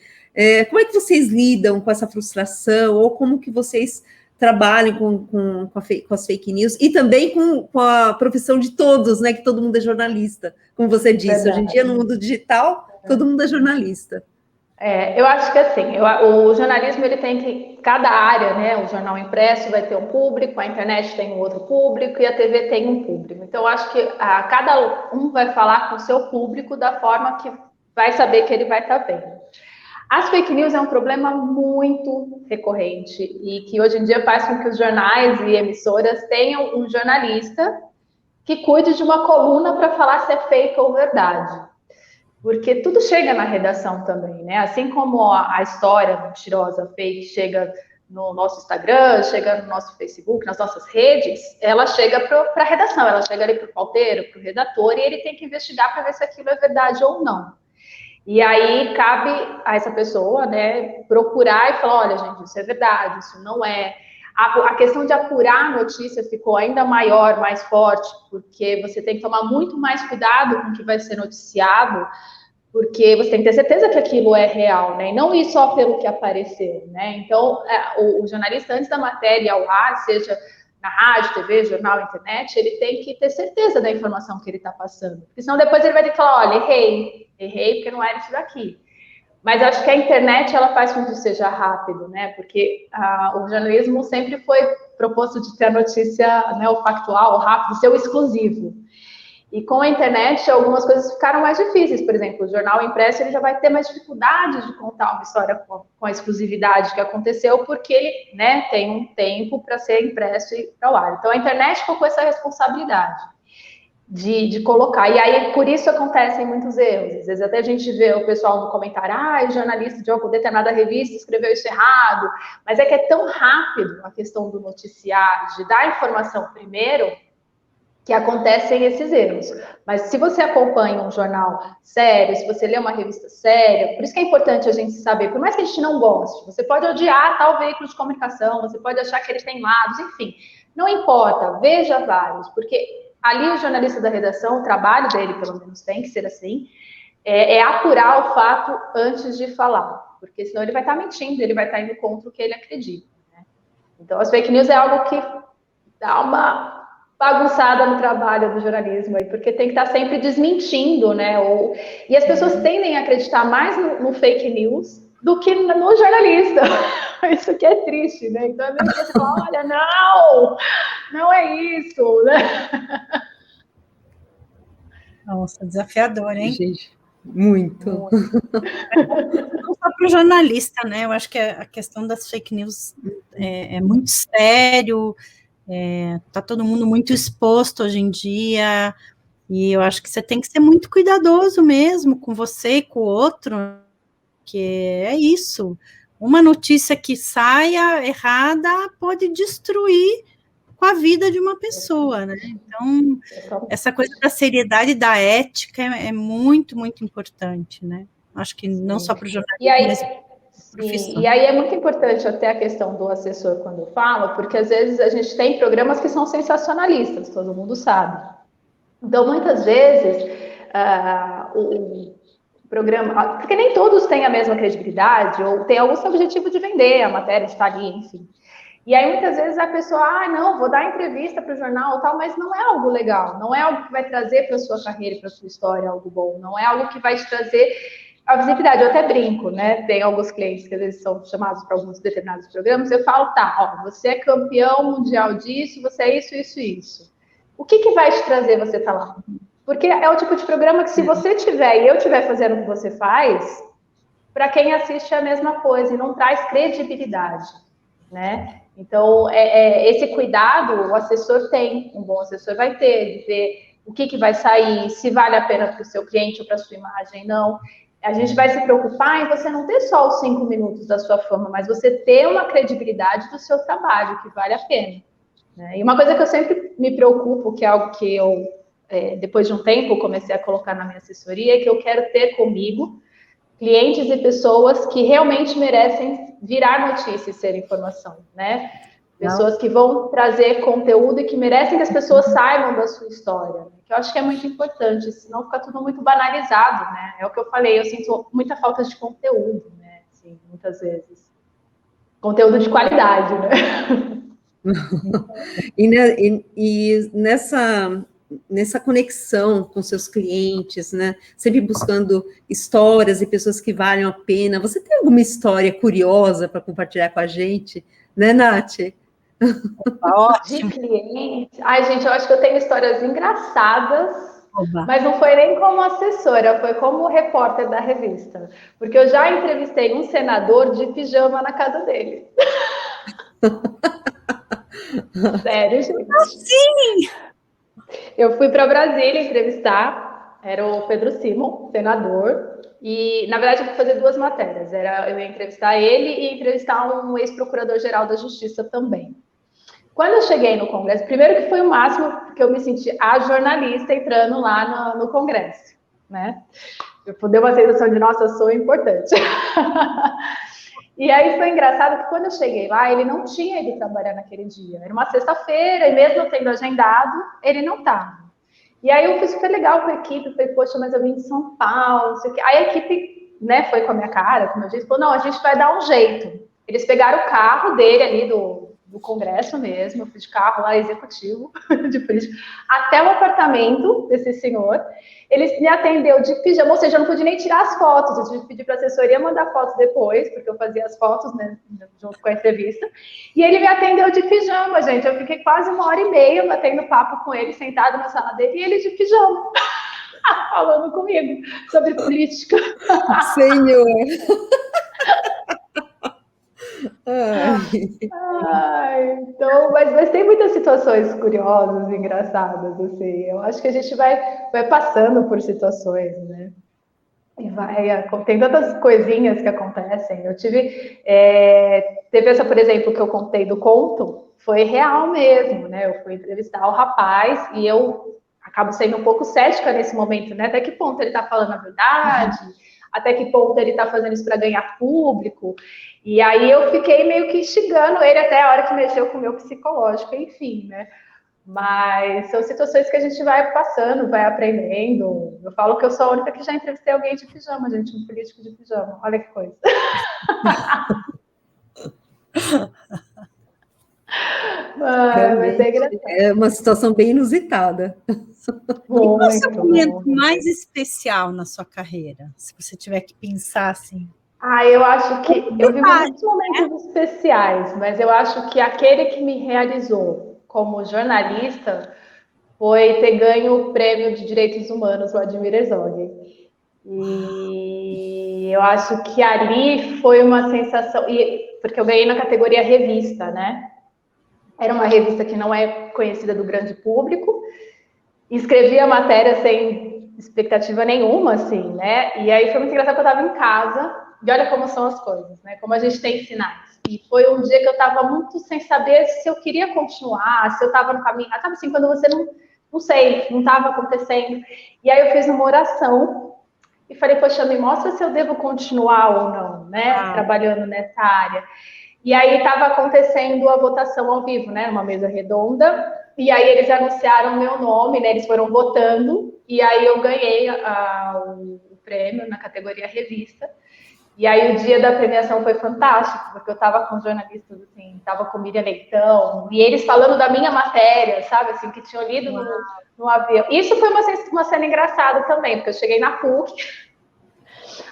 como é que vocês lidam com essa frustração ou como que vocês trabalham com as fake news e também com a profissão de todos, né, que todo mundo é jornalista, como você disse. Verdade. Hoje em dia, no mundo digital, todo mundo é jornalista. Eu acho que assim, o jornalismo ele tem que, cada área, né, o jornal impresso vai ter um público, a internet tem um outro público e a TV tem um público. Então, eu acho que cada um vai falar com o seu público da forma que vai saber que ele vai estar vendo. As fake news é um problema muito recorrente e que hoje em dia faz com que os jornais e emissoras tenham um jornalista que cuide de uma coluna para falar se é fake ou verdade. Porque tudo chega na redação também, né? Assim como a história mentirosa, fake, chega no nosso Instagram, chega no nosso Facebook, nas nossas redes, ela chega para a redação, ela chega ali para o pauteiro, para o redator, e ele tem que investigar para ver se aquilo é verdade ou não. E aí cabe a essa pessoa, né, procurar e falar, olha, gente, isso é verdade, isso não é. A questão de apurar a notícia ficou ainda maior, mais forte, porque você tem que tomar muito mais cuidado com o que vai ser noticiado, porque você tem que ter certeza que aquilo é real, né? E não ir só pelo que apareceu, né? Então, o jornalista, antes da matéria ao ar, seja na rádio, TV, jornal, internet, ele tem que ter certeza da informação que ele está passando. Porque senão depois ele vai ter que falar, olha, errei porque não era isso daqui. Mas acho que a internet, ela faz com que seja rápido, né? Porque o jornalismo sempre foi proposto de ter a notícia, né, o factual, o rápido, ser o exclusivo. E com a internet, algumas coisas ficaram mais difíceis. Por exemplo, o jornal impresso ele já vai ter mais dificuldade de contar uma história com a exclusividade que aconteceu, porque ele, né, tem um tempo para ser impresso e para o ar. Então, a internet colocou essa responsabilidade de colocar. E aí, por isso acontecem muitos erros. Às vezes até a gente vê o pessoal no comentário, o jornalista de alguma determinada revista escreveu isso errado. Mas é que é tão rápido a questão do noticiário, de dar a informação primeiro, que acontecem esses erros. Mas se você acompanha um jornal sério, se você lê uma revista séria, por isso que é importante a gente saber, por mais que a gente não goste, você pode odiar tal veículo de comunicação, você pode achar que ele tem lados, enfim, não importa, veja vários, porque ali o jornalista da redação, o trabalho dele, pelo menos, tem que ser assim, é apurar o fato antes de falar, porque senão ele vai estar mentindo, ele vai estar indo contra o que ele acredita, né? Então, as fake news é algo que dá uma bagunçada no trabalho do jornalismo aí, porque tem que estar sempre desmentindo, né? E as pessoas tendem a acreditar mais no fake news do que no jornalista. Isso que é triste, né? Então é meio que você fala, olha, não é isso, né? Nossa, desafiador, hein? Gente, muito. Não só para o jornalista, né? Eu acho que a questão das fake news é muito sério. Tá todo mundo muito exposto hoje em dia, e eu acho que você tem que ser muito cuidadoso mesmo com você e com o outro, que é isso. Uma notícia que saia errada pode destruir com a vida de uma pessoa, né? Então, essa coisa da seriedade e da ética é muito, muito importante, né? Acho que não só para o jornalismo, e aí é muito importante até a questão do assessor quando fala, porque às vezes a gente tem programas que são sensacionalistas, todo mundo sabe. Então, muitas vezes, o programa... Porque nem todos têm a mesma credibilidade, ou tem algum objetivo de vender a matéria, de estar ali, enfim. E aí, muitas vezes, a pessoa, não, vou dar entrevista para o jornal e tal, mas não é algo legal, não é algo que vai trazer para a sua carreira, para a sua história algo bom, não é algo que vai te trazer a visibilidade. Eu até brinco, né? Tem alguns clientes que às vezes são chamados para alguns determinados programas, eu falo, você é campeão mundial disso, você é isso, isso, isso. O que vai te trazer você estar lá? Porque é o tipo de programa que se você tiver e eu estiver fazendo o que você faz, para quem assiste é a mesma coisa e não traz credibilidade, né? Então, esse cuidado o assessor tem, um bom assessor vai ter, de ver o que vai sair, se vale a pena para o seu cliente ou para a sua imagem, não. A gente vai se preocupar em você não ter só os 5 minutos da sua fama, mas você ter uma credibilidade do seu trabalho, que vale a pena, né? E uma coisa que eu sempre me preocupo, que é algo que eu, depois de um tempo, comecei a colocar na minha assessoria, é que eu quero ter comigo clientes e pessoas que realmente merecem virar notícia e ser informação, né? Pessoas que vão trazer conteúdo e que merecem que as pessoas saibam da sua história, que eu acho que é muito importante, senão fica tudo muito banalizado, né? É o que eu falei, eu sinto muita falta de conteúdo, né? Assim, muitas vezes. Conteúdo de qualidade, né? E nessa conexão com seus clientes, né? Sempre buscando histórias e pessoas que valem a pena. Você tem alguma história curiosa para compartilhar com a gente, né, Nath? De cliente. Ai, gente, eu acho que eu tenho histórias engraçadas, mas não foi nem como assessora, foi como repórter da revista. Porque eu já entrevistei um senador de pijama na casa dele. Sério, gente. Sim! Eu fui para Brasília entrevistar, era o Pedro Simon, senador, e, na verdade, eu fui fazer 2 matérias. Eu ia entrevistar ele e entrevistar um ex-procurador-geral da Justiça também. Quando eu cheguei no Congresso, primeiro que foi o máximo que eu me senti a jornalista entrando lá no Congresso, né? Eu dei uma sensação de, nossa, eu sou importante. E aí foi engraçado que quando eu cheguei lá, ele não tinha ido trabalhar naquele dia. Era uma sexta-feira, e mesmo tendo agendado, ele não estava. E aí eu fui super legal com a equipe, falei, poxa, mas eu vim de São Paulo, não sei o quê. Aí a equipe, né, foi com a minha cara, como eu disse, falou, não, a gente vai dar um jeito. Eles pegaram o carro dele ali, do Congresso mesmo, eu fui de carro lá, executivo, de política, até o apartamento desse senhor. Ele me atendeu de pijama, ou seja, eu não pude nem tirar as fotos, eu tive que pedir para a assessoria mandar fotos depois, porque eu fazia as fotos, né, junto com a entrevista. E ele me atendeu de pijama, gente. Eu fiquei quase 1h30 batendo papo com ele, sentado na sala dele, e ele de pijama, falando comigo sobre política. Senhor! Então, mas tem muitas situações curiosas, engraçadas, assim. Eu acho que a gente vai passando por situações, né? E tem tantas coisinhas que acontecem. Eu teve essa, por exemplo, que eu contei do conto, foi real mesmo, né? Eu fui entrevistar o rapaz e eu acabo sendo um pouco cética nesse momento, né? Até que ponto ele está falando a verdade? Até que ponto ele está fazendo isso para ganhar público? E aí eu fiquei meio que instigando ele até a hora que mexeu com o meu psicológico, enfim, né? Mas são situações que a gente vai passando, vai aprendendo. Eu falo que eu sou a única que já entrevistei alguém de pijama, gente, um político de pijama. Olha que coisa. Mas é uma situação bem inusitada. Qual é o seu momento mais especial na sua carreira? Se você tiver que pensar assim. Eu acho que eu vivo muitos momentos especiais, mas eu acho que aquele que me realizou como jornalista foi ter ganho o prêmio de Direitos Humanos, o Admir Herzog. E eu acho que ali foi uma sensação, porque eu ganhei na categoria revista, né? Era uma revista que não é conhecida do grande público, escrevi a matéria sem expectativa nenhuma, assim, né? E aí foi muito engraçado que eu estava em casa, e olha como são as coisas, né? Como a gente tem sinais. E foi um dia que eu estava muito sem saber se eu queria continuar, se eu estava no caminho. Sabe assim, quando você não sei, não estava acontecendo. E aí eu fiz uma oração e falei, poxa, me mostra se eu devo continuar ou não, né? Trabalhando nessa área. E aí estava acontecendo a votação ao vivo, né? Uma mesa redonda. E aí eles anunciaram o meu nome, né? Eles foram votando. E aí eu ganhei o prêmio na categoria revista. E aí o dia da premiação foi fantástico, porque eu estava com jornalistas, assim, estava com Miriam Leitão, e eles falando da minha matéria, sabe, assim, que tinham lido no avião. Isso foi uma cena engraçada também, porque eu cheguei na PUC,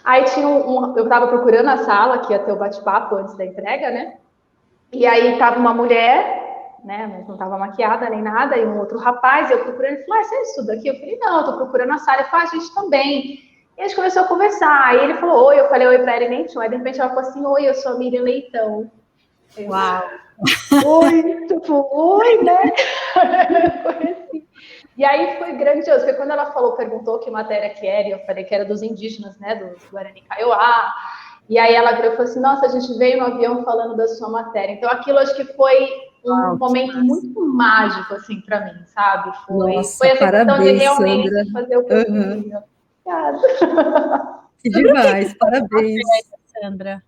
aí tinha eu estava procurando a sala, que ia ter o bate-papo antes da entrega, né, e aí estava uma mulher, né, mas não estava maquiada nem nada, e um outro rapaz, e eu procurando, ele falou, você estuda aqui? Eu falei, não, eu estou procurando a sala. Ele falou, a gente também. E a gente começou a conversar, aí ele falou, oi, eu falei oi pra ele, nem tinha, aí de repente ela falou assim, oi, eu sou a Miriam Leitão. Uau! Oi, tipo, oi, né? Assim. E aí foi grandioso, porque quando ela perguntou que matéria que era, e eu falei que era dos indígenas, né, dos Guarani Kaiowá, e aí ela virou e falou assim, nossa, a gente veio no avião falando da sua matéria. Então aquilo acho que foi um momento muito mágico, assim, pra mim, sabe? Foi a sensação de realmente Sandra. Fazer o que eu queria. Que demais, parabéns. Sandra.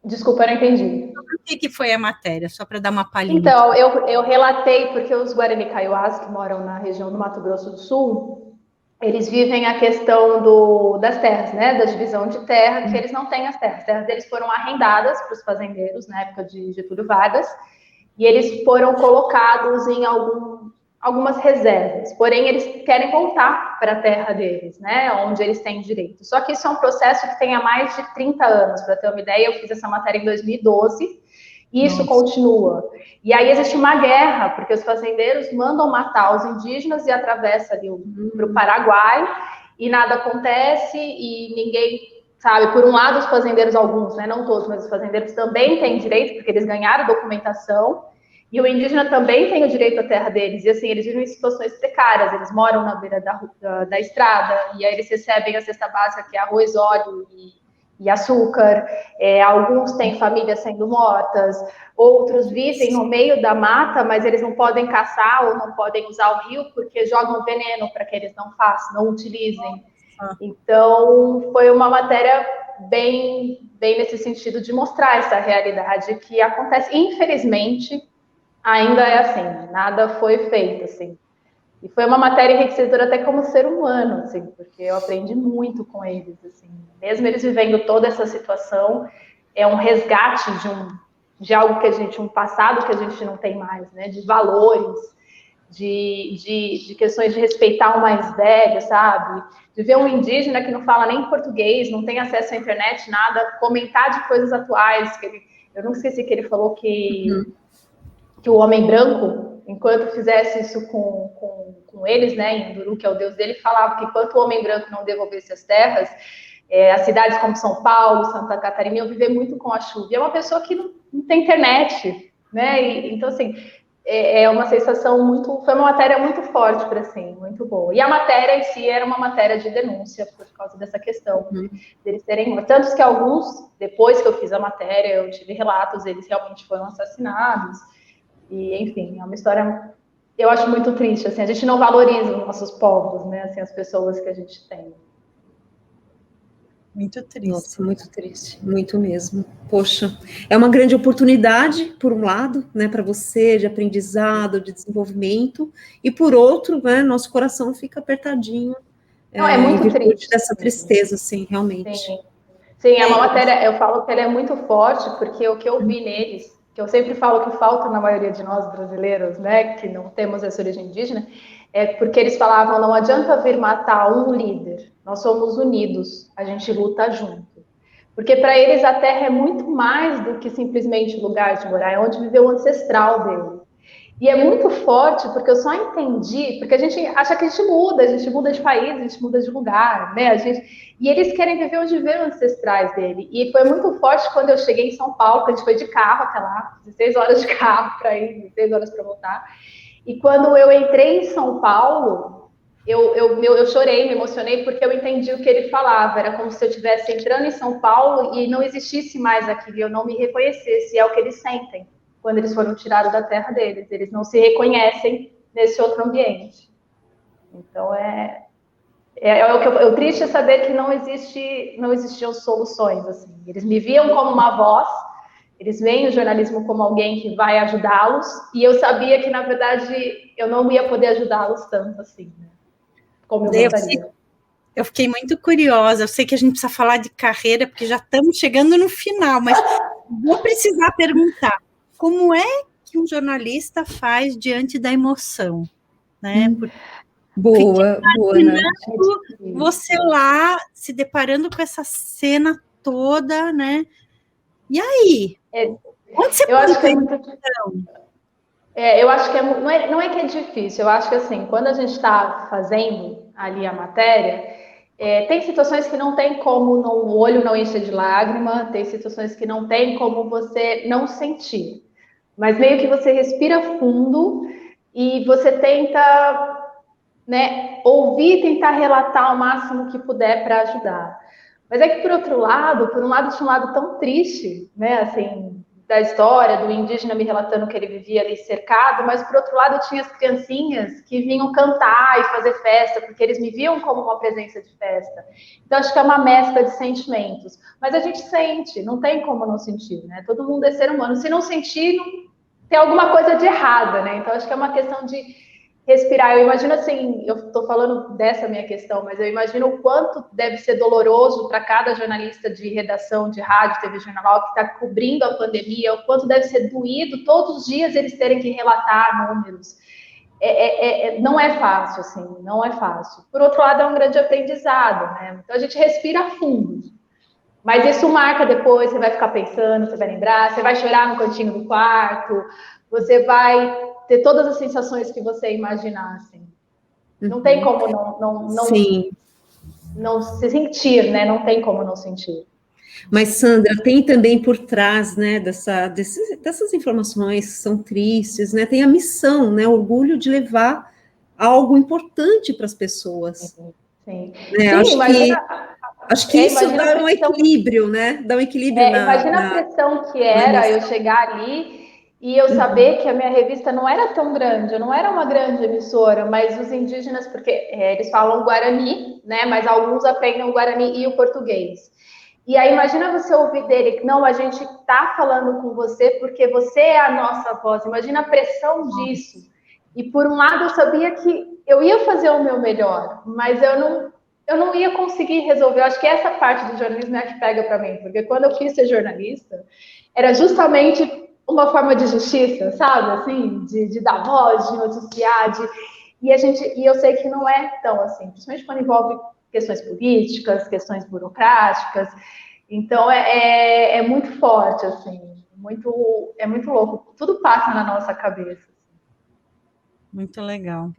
Desculpa, eu não entendi. O que foi a matéria? Só para dar uma palhinha. Então, eu relatei, porque os Guarani Kaiowás, que moram na região do Mato Grosso do Sul, eles vivem a questão das terras, né? Da divisão de terra, que eles não têm as terras. As terras deles foram arrendadas para os fazendeiros na época de Getúlio Vargas, e eles foram colocados em algumas reservas, porém eles querem voltar para a terra deles, né, onde eles têm direito. Só que isso é um processo que tem há mais de 30 anos, para ter uma ideia, eu fiz essa matéria em 2012, e isso continua. E aí existe uma guerra, porque os fazendeiros mandam matar os indígenas e atravessa ali para o Paraguai, e nada acontece, e ninguém sabe, por um lado os fazendeiros, alguns, né, não todos, mas os fazendeiros também têm direito, porque eles ganharam documentação, e o indígena também tem o direito à terra deles, e assim, eles vivem em situações precárias, eles moram na beira da estrada, e aí eles recebem a cesta básica, que é arroz, óleo e açúcar, alguns têm famílias sendo mortas, outros vivem no meio da mata, mas eles não podem caçar ou não podem usar o rio, porque jogam veneno para que eles não façam, não utilizem. Então, foi uma matéria bem nesse sentido de mostrar essa realidade que acontece, infelizmente, ainda é assim, nada foi feito, assim. E foi uma matéria enriquecedora até como ser humano, assim, porque eu aprendi muito com eles, assim. Mesmo eles vivendo toda essa situação, é um resgate de algo que a gente, um passado que a gente não tem mais, né? De valores, de questões de respeitar o mais velho, sabe? De ver um indígena que não fala nem português, não tem acesso à internet, nada, comentar de coisas atuais. Eu nunca esqueci que ele falou que o homem branco, enquanto fizesse isso com eles, né, em Nduru, que é o deus dele, falava que enquanto o homem branco não devolvesse as terras, as cidades como São Paulo, Santa Catarina, iam viver muito com a chuva. E é uma pessoa que não tem internet, né? Então, assim, é uma sensação muito... Foi uma matéria muito forte para assim, muito boa. E a matéria em si era uma matéria de denúncia por causa dessa questão deles serem mortos. Tanto que alguns, depois que eu fiz a matéria, eu tive relatos, eles realmente foram assassinados. E, enfim, é uma história... Eu acho muito triste, assim, a gente não valoriza os nossos povos, né? Assim, as pessoas que a gente tem. Muito triste. Nossa, muito triste, muito mesmo. Poxa, é uma grande oportunidade, por um lado, né, para você, de aprendizado, de desenvolvimento, e por outro, né, nosso coração fica apertadinho. Não, é muito triste. Dessa tristeza, assim, realmente. Sim, é uma matéria, eu falo que ela é muito forte, porque o que eu vi neles, que eu sempre falo que falta na maioria de nós brasileiros, né, que não temos essa origem indígena, é porque eles falavam, não adianta vir matar um líder, nós somos unidos, a gente luta junto. Porque para eles a terra é muito mais do que simplesmente lugar de morar, é onde viveu o ancestral dele. E é muito forte, porque eu só entendi, porque a gente acha que a gente muda de país, a gente muda de lugar, né? E eles querem viver onde viveram os ancestrais dele. E foi muito forte quando eu cheguei em São Paulo, que a gente foi de carro até lá, 16 horas de carro para ir, 16 horas para voltar. E quando eu entrei em São Paulo, eu chorei, me emocionei, porque eu entendi o que ele falava. Era como se eu estivesse entrando em São Paulo e não existisse mais aquilo, e eu não me reconhecesse. E é o que eles sentem quando eles foram tirados da terra deles. Eles não se reconhecem nesse outro ambiente. Então, o triste é saber que não existiam soluções. Assim. Eles me viam como uma voz, eles veem o jornalismo como alguém que vai ajudá-los, e eu sabia que, na verdade, eu não ia poder ajudá-los tanto assim, né? Como eu gostaria. Eu fiquei muito curiosa. Eu sei que a gente precisa falar de carreira, porque já estamos chegando no final, mas vou precisar perguntar. Como é que um jornalista faz diante da emoção? Né? Boa, né? Você lá, se deparando com essa cena toda, né? E aí? Onde você eu acho que não é que é difícil, eu acho que assim, quando a gente está fazendo ali a matéria, tem situações que não tem como o olho não encher de lágrima, tem situações que não tem como você não sentir. Mas meio que você respira fundo e você tenta, né, ouvir, tentar relatar o máximo que puder para ajudar. Mas é que, por um lado tinha um lado tão triste, né, assim, da história, do indígena me relatando que ele vivia ali cercado, mas, por outro lado, tinha as criancinhas que vinham cantar e fazer festa, porque eles me viam como uma presença de festa. Então, acho que é uma mescla de sentimentos. Mas a gente sente, não tem como não sentir, né? Todo mundo é ser humano. Se não sentir, tem alguma coisa de errada, né? Então, acho que é uma questão de respirar. Eu imagino assim, eu estou falando dessa minha questão, mas eu imagino o quanto deve ser doloroso para cada jornalista de redação, de rádio, TV, jornal, que está cobrindo a pandemia, o quanto deve ser doído todos os dias eles terem que relatar números. Não é fácil, assim, não é fácil. Por outro lado, é um grande aprendizado, né? Então, a gente respira fundo. Mas isso marca depois, você vai ficar pensando, você vai lembrar, você vai chorar no cantinho do quarto, você vai ter todas as sensações que você imaginar, assim. Não tem como não se sentir, né? Não tem como não sentir. Mas, Sandra, tem também por trás, né, dessas informações que são tristes, né, tem a missão, né, o orgulho de levar algo importante para as pessoas. Sim. Né, Sim, acho que isso dá um equilíbrio, né? Dá um equilíbrio imagina a pressão que era eu chegar ali e eu saber que a minha revista não era tão grande, eu não era uma grande emissora, mas os indígenas, porque eles falam Guarani, né? Mas alguns aprendem o Guarani e o português. E aí imagina você ouvir dele que não, a gente está falando com você porque você é a nossa voz. Imagina a pressão disso. E por um lado eu sabia que eu ia fazer o meu melhor, mas eu não ia conseguir resolver. Eu acho que essa parte do jornalismo é a que pega para mim, porque quando eu quis ser jornalista, era justamente uma forma de justiça, sabe? Assim, de dar voz, de noticiar, e eu sei que não é tão assim, principalmente quando envolve questões políticas, questões burocráticas. Então é muito forte, assim, é muito louco. Tudo passa na nossa cabeça. Muito legal.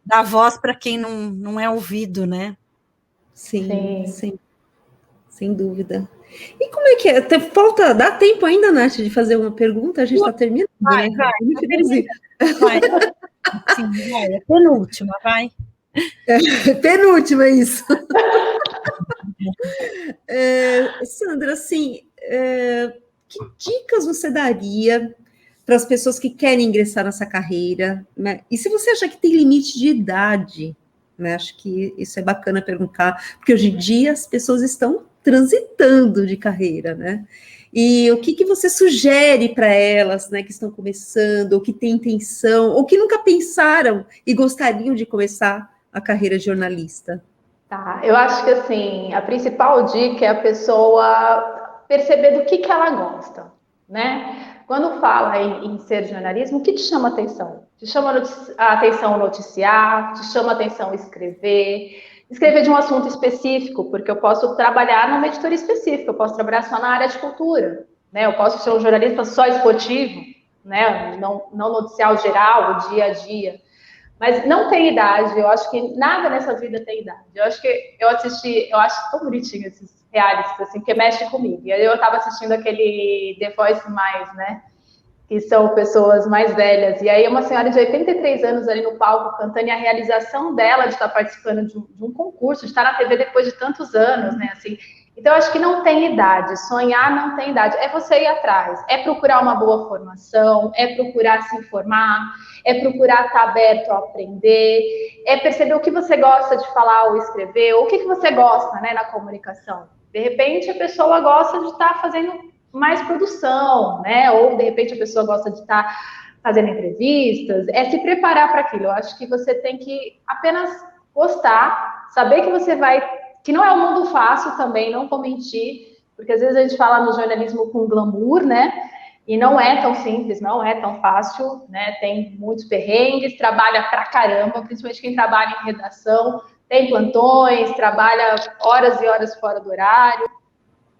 Dar voz para quem não é ouvido, né? Sim, sem dúvida. E como é que é? Dá tempo ainda, Nath, de fazer uma pergunta? A gente está terminando, vai, né? Vai. Sim, vai, é penúltima, vai. Penúltima, isso. Sandra, assim, que dicas você daria para as pessoas que querem ingressar nessa carreira, né? E se você acha que tem limite de idade, né? Acho que isso é bacana perguntar, porque hoje em dia as pessoas estão transitando de carreira, né? E o que você sugere para elas, né, que estão começando, ou que têm intenção, ou que nunca pensaram e gostariam de começar a carreira de jornalista? Tá, eu acho que assim, a principal dica é a pessoa perceber do que ela gosta, né? Quando fala em ser jornalismo, o que te chama atenção? Te chama a atenção noticiar, te chama a atenção escrever de um assunto específico, porque eu posso trabalhar numa editoria específica, eu posso trabalhar só na área de cultura, né? Eu posso ser um jornalista só esportivo, né? Não noticiar o geral, o dia a dia. Mas não tem idade, eu acho que nada nessa vida tem idade. Eu acho que eu acho tão bonitinho esses realities, assim, porque mexe comigo. E aí eu tava assistindo aquele The Voice Mais, né? Que são pessoas mais velhas. E aí uma senhora de 83 anos ali no palco cantando, e a realização dela de estar participando de um concurso, de estar na TV depois de tantos anos, né? Assim, então, eu acho que não tem idade, sonhar não tem idade, é você ir atrás, é procurar uma boa formação, é procurar se informar, é procurar estar aberto a aprender, é perceber o que você gosta de falar ou escrever, ou o que você gosta, né, na comunicação. De repente, a pessoa gosta de estar fazendo mais produção, né, ou de repente a pessoa gosta de estar fazendo entrevistas, é se preparar para aquilo. Eu acho que você tem que apenas gostar, saber que você vai... que não é um mundo fácil também, não vou mentir, porque às vezes a gente fala no jornalismo com glamour, né? E não é tão simples, não é tão fácil, né? Tem muitos perrengues, trabalha pra caramba, principalmente quem trabalha em redação, tem plantões, trabalha horas e horas fora do horário.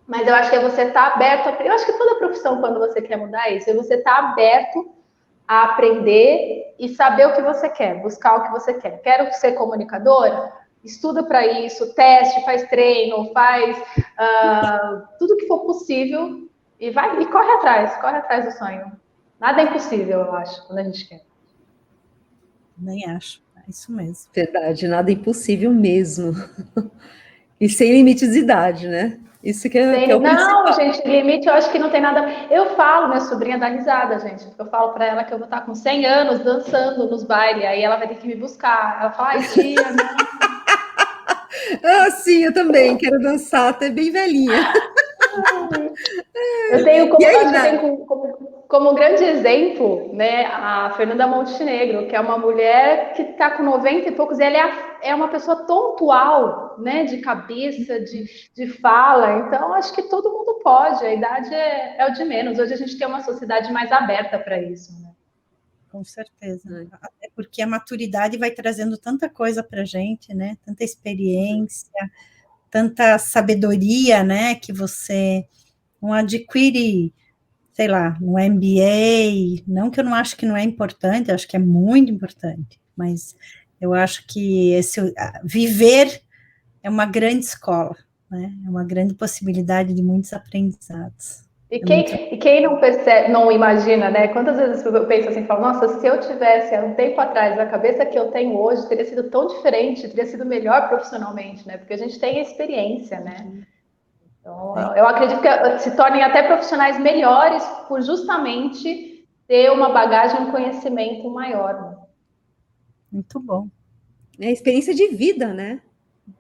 Mas eu acho que é você estar aberto, eu acho que toda profissão, quando você quer mudar isso, é você estar aberto a aprender e saber o que você quer, buscar o que você quer. Quero ser comunicadora? Estuda para isso, teste, faz treino, faz tudo que for possível e vai e corre atrás do sonho. Nada é impossível, eu acho, quando a gente quer. Nem acho, é isso mesmo. Verdade, nada é impossível mesmo. E sem limites de idade, né? Isso que é o principal. Não, gente, limite eu acho que não tem nada. Eu falo, minha sobrinha dá risada, gente, porque eu falo para ela que eu vou estar com 100 anos dançando nos bailes, aí ela vai ter que me buscar. Ela fala, ai, tia, não. Ah, sim, eu também quero dançar, até bem velhinha. Eu tenho como grande exemplo, né, a Fernanda Montenegro, que é uma mulher que está com 90 e poucos, e ela é uma pessoa tontual, né, de cabeça, de fala, então acho que todo mundo pode, a idade é o de menos. Hoje a gente tem uma sociedade mais aberta para isso, né? Com certeza, até porque a maturidade vai trazendo tanta coisa para a gente, né, tanta experiência, tanta sabedoria, né, que você não adquire, sei lá, no MBA, não que eu não acho que não é importante, eu acho que é muito importante, mas eu acho que viver é uma grande escola, né, é uma grande possibilidade de muitos aprendizados. E quem não percebe, não imagina, né? Quantas vezes eu penso assim, falo, nossa, se eu tivesse há um tempo atrás a cabeça que eu tenho hoje, teria sido tão diferente, teria sido melhor profissionalmente, né? Porque a gente tem experiência, né? Então, eu acredito que se tornem até profissionais melhores por justamente ter uma bagagem, um conhecimento maior. Né? Muito bom. É experiência de vida, né?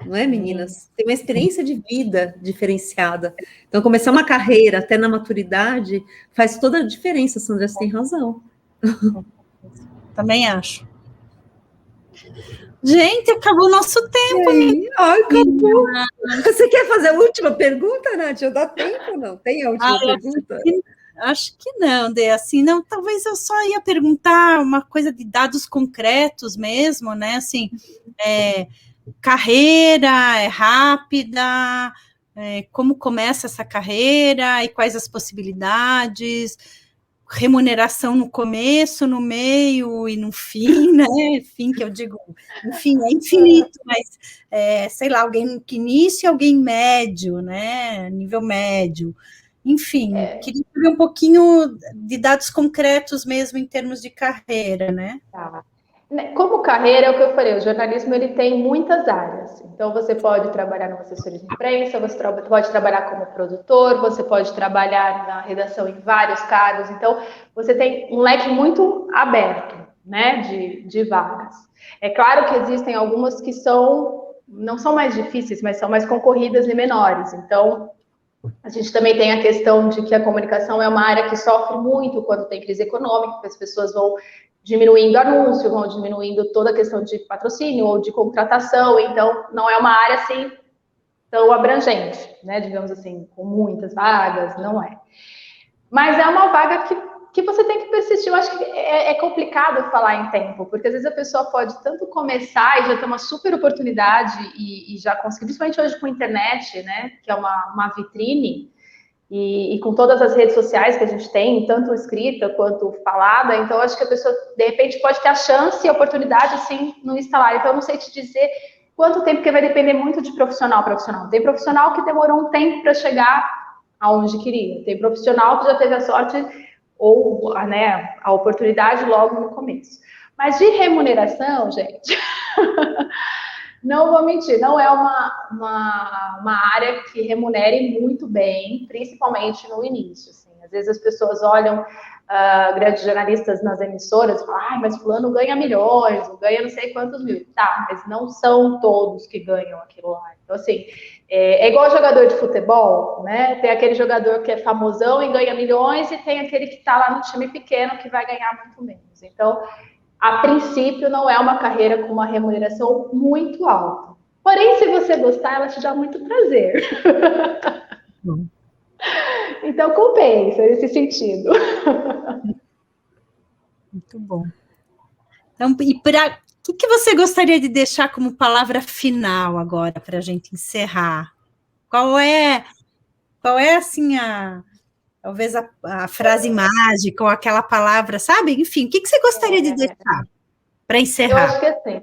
Não é, meninas? Tem uma experiência de vida diferenciada. Então, começar uma carreira até na maturidade faz toda a diferença, Sandra, você tem razão. Também acho. Gente, acabou o nosso tempo. Acabou. Você quer fazer a última pergunta, Nath? Dá tempo, não? Tem a última pergunta? Acho que não, Dê, assim, não, talvez eu só ia perguntar uma coisa de dados concretos mesmo, né, assim, carreira é rápida, como começa essa carreira e quais as possibilidades, remuneração no começo, no meio e no fim, né, fim que eu digo, enfim, é infinito, mas, sei lá, alguém que início, alguém médio, né, nível médio, enfim, queria saber um pouquinho de dados concretos mesmo em termos de carreira, né? Tá. Como carreira, é o que eu falei, o jornalismo ele tem muitas áreas. Então, você pode trabalhar no assessoria de imprensa, você pode trabalhar como produtor, você pode trabalhar na redação em vários cargos. Então, você tem um leque muito aberto, né, de vagas. É claro que existem algumas que não são mais difíceis, mas são mais concorridas e menores. Então, a gente também tem a questão de que a comunicação é uma área que sofre muito quando tem crise econômica, porque as pessoas vão diminuindo anúncio, vão diminuindo toda a questão de patrocínio ou de contratação, então não é uma área assim tão abrangente, né, digamos assim, com muitas vagas, não é. Mas é uma vaga que você tem que persistir. Eu acho que é complicado falar em tempo, porque às vezes a pessoa pode tanto começar e já ter uma super oportunidade e já conseguir, principalmente hoje com a internet, né, que é uma vitrine, e com todas as redes sociais que a gente tem, tanto escrita quanto falada, então acho que a pessoa, de repente, pode ter a chance e a oportunidade, assim, no instalar. Então, eu não sei te dizer quanto tempo, porque vai depender muito de profissional a profissional. Tem profissional que demorou um tempo para chegar aonde queria. Tem profissional que já teve a sorte ou, né, a oportunidade logo no começo. Mas de remuneração, gente... Não vou mentir, não é uma área que remunere muito bem, principalmente no início. Assim. Às vezes as pessoas olham grandes jornalistas nas emissoras e falam, mas fulano ganha milhões, ganha não sei quantos mil. Tá, mas não são todos que ganham aquilo lá. Então, assim, é igual jogador de futebol, né? Tem aquele jogador que é famosão e ganha milhões e tem aquele que está lá no time pequeno que vai ganhar muito menos. Então, a princípio, não é uma carreira com uma remuneração muito alta. Porém, se você gostar, ela te dá muito prazer. Então, compensa nesse sentido. Muito bom. Então, e o que você gostaria de deixar como palavra final agora, para a gente encerrar? Qual é assim, talvez a frase mágica ou aquela palavra, sabe? Enfim, o que você gostaria de deixar para encerrar? Eu acho que assim,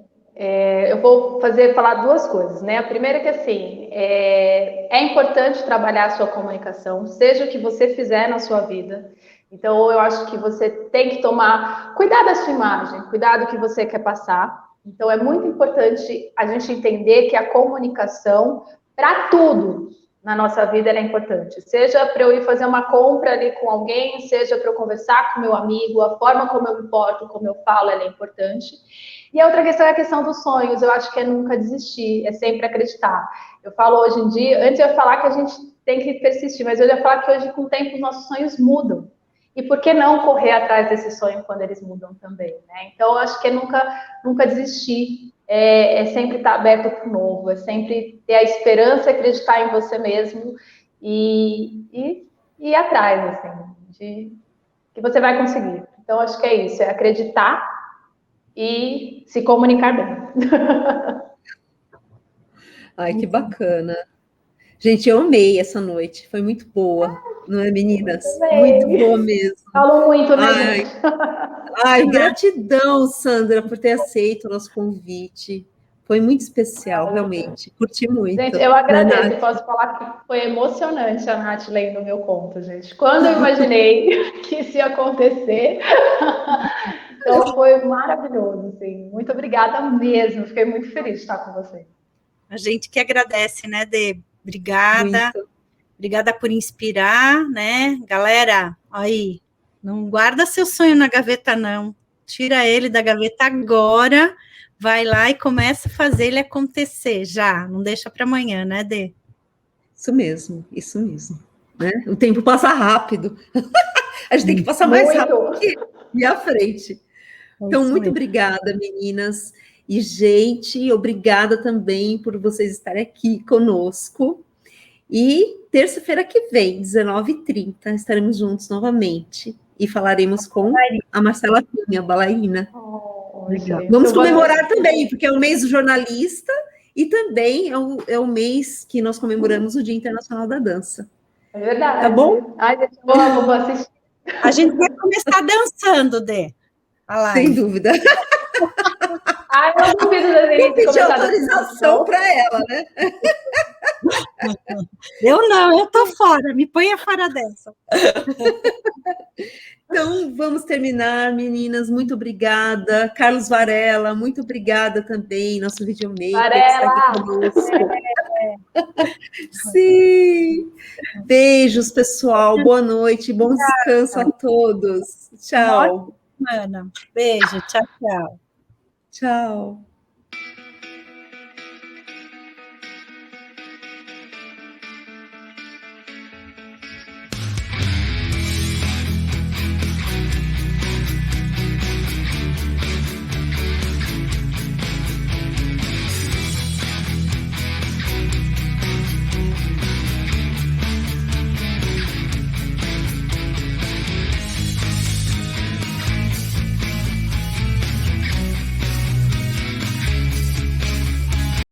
eu vou falar duas coisas, né? A primeira é que assim, é importante trabalhar a sua comunicação, seja o que você fizer na sua vida. Então, eu acho que você tem que tomar cuidado da sua imagem, cuidado do que você quer passar. Então, é muito importante a gente entender que a comunicação, para tudo na nossa vida, ela é importante. Seja para eu ir fazer uma compra ali com alguém, seja para eu conversar com meu amigo, a forma como eu me porto, como eu falo, ela é importante. E a outra questão é a questão dos sonhos. Eu acho que é nunca desistir, é sempre acreditar. Eu falo hoje em dia, antes eu ia falar que a gente tem que persistir, mas eu ia falar que hoje, com o tempo, os nossos sonhos mudam. E por que não correr atrás desse sonho quando eles mudam também, né? Então, eu acho que é nunca desistir, é sempre estar aberto para o novo, é sempre ter a esperança, acreditar em você mesmo e ir atrás, assim, que você vai conseguir. Então, acho que é isso, é acreditar e se comunicar bem. Ai, que bacana. Gente, eu amei essa noite, foi muito boa, não é, meninas? Muito boa mesmo. Falou muito, né, gente? Ai, gratidão, Sandra, por ter aceito o nosso convite. Foi muito especial, realmente. Curti muito. Gente, eu agradeço. Posso falar que foi emocionante a Nath lendo o meu conto, gente. Quando eu imaginei que isso ia acontecer, então foi maravilhoso, assim. Muito obrigada mesmo. Fiquei muito feliz de estar com você. A gente que agradece, né, Dê? Obrigada. Muito. Obrigada por inspirar, né? Galera, aí, não guarda seu sonho na gaveta, não. Tira ele da gaveta agora, vai lá e começa a fazer ele acontecer já. Não deixa para amanhã, né, Dê? Isso mesmo. Né? O tempo passa rápido. A gente tem que passar mais rápido e à frente. Então, muito obrigada, meninas. E, gente, obrigada também por vocês estarem aqui conosco. E terça-feira que vem, 19h30, estaremos juntos novamente e falaremos com a Marcela Cunha, bailarina. Vamos comemorar também, porque é o mês do jornalista e também é o mês que nós comemoramos o Dia Internacional da Dança. É verdade. Tá bom? Ai, gente, eu amo, vou assistir. A gente vai começar dançando, Dê. Sem dúvida. Ai, eu não duvido da Denise pedir começar autorização para ela, né? Eu não, eu tô fora, me ponha fora dessa. Então, vamos terminar, meninas. Muito obrigada. Carlos Varela, muito obrigada também, nosso videomaker. Varela! Sim! Beijos, pessoal. Boa noite, bom descanso a todos. Tchau. Ana, beijo, tchau, tchau. Tchau.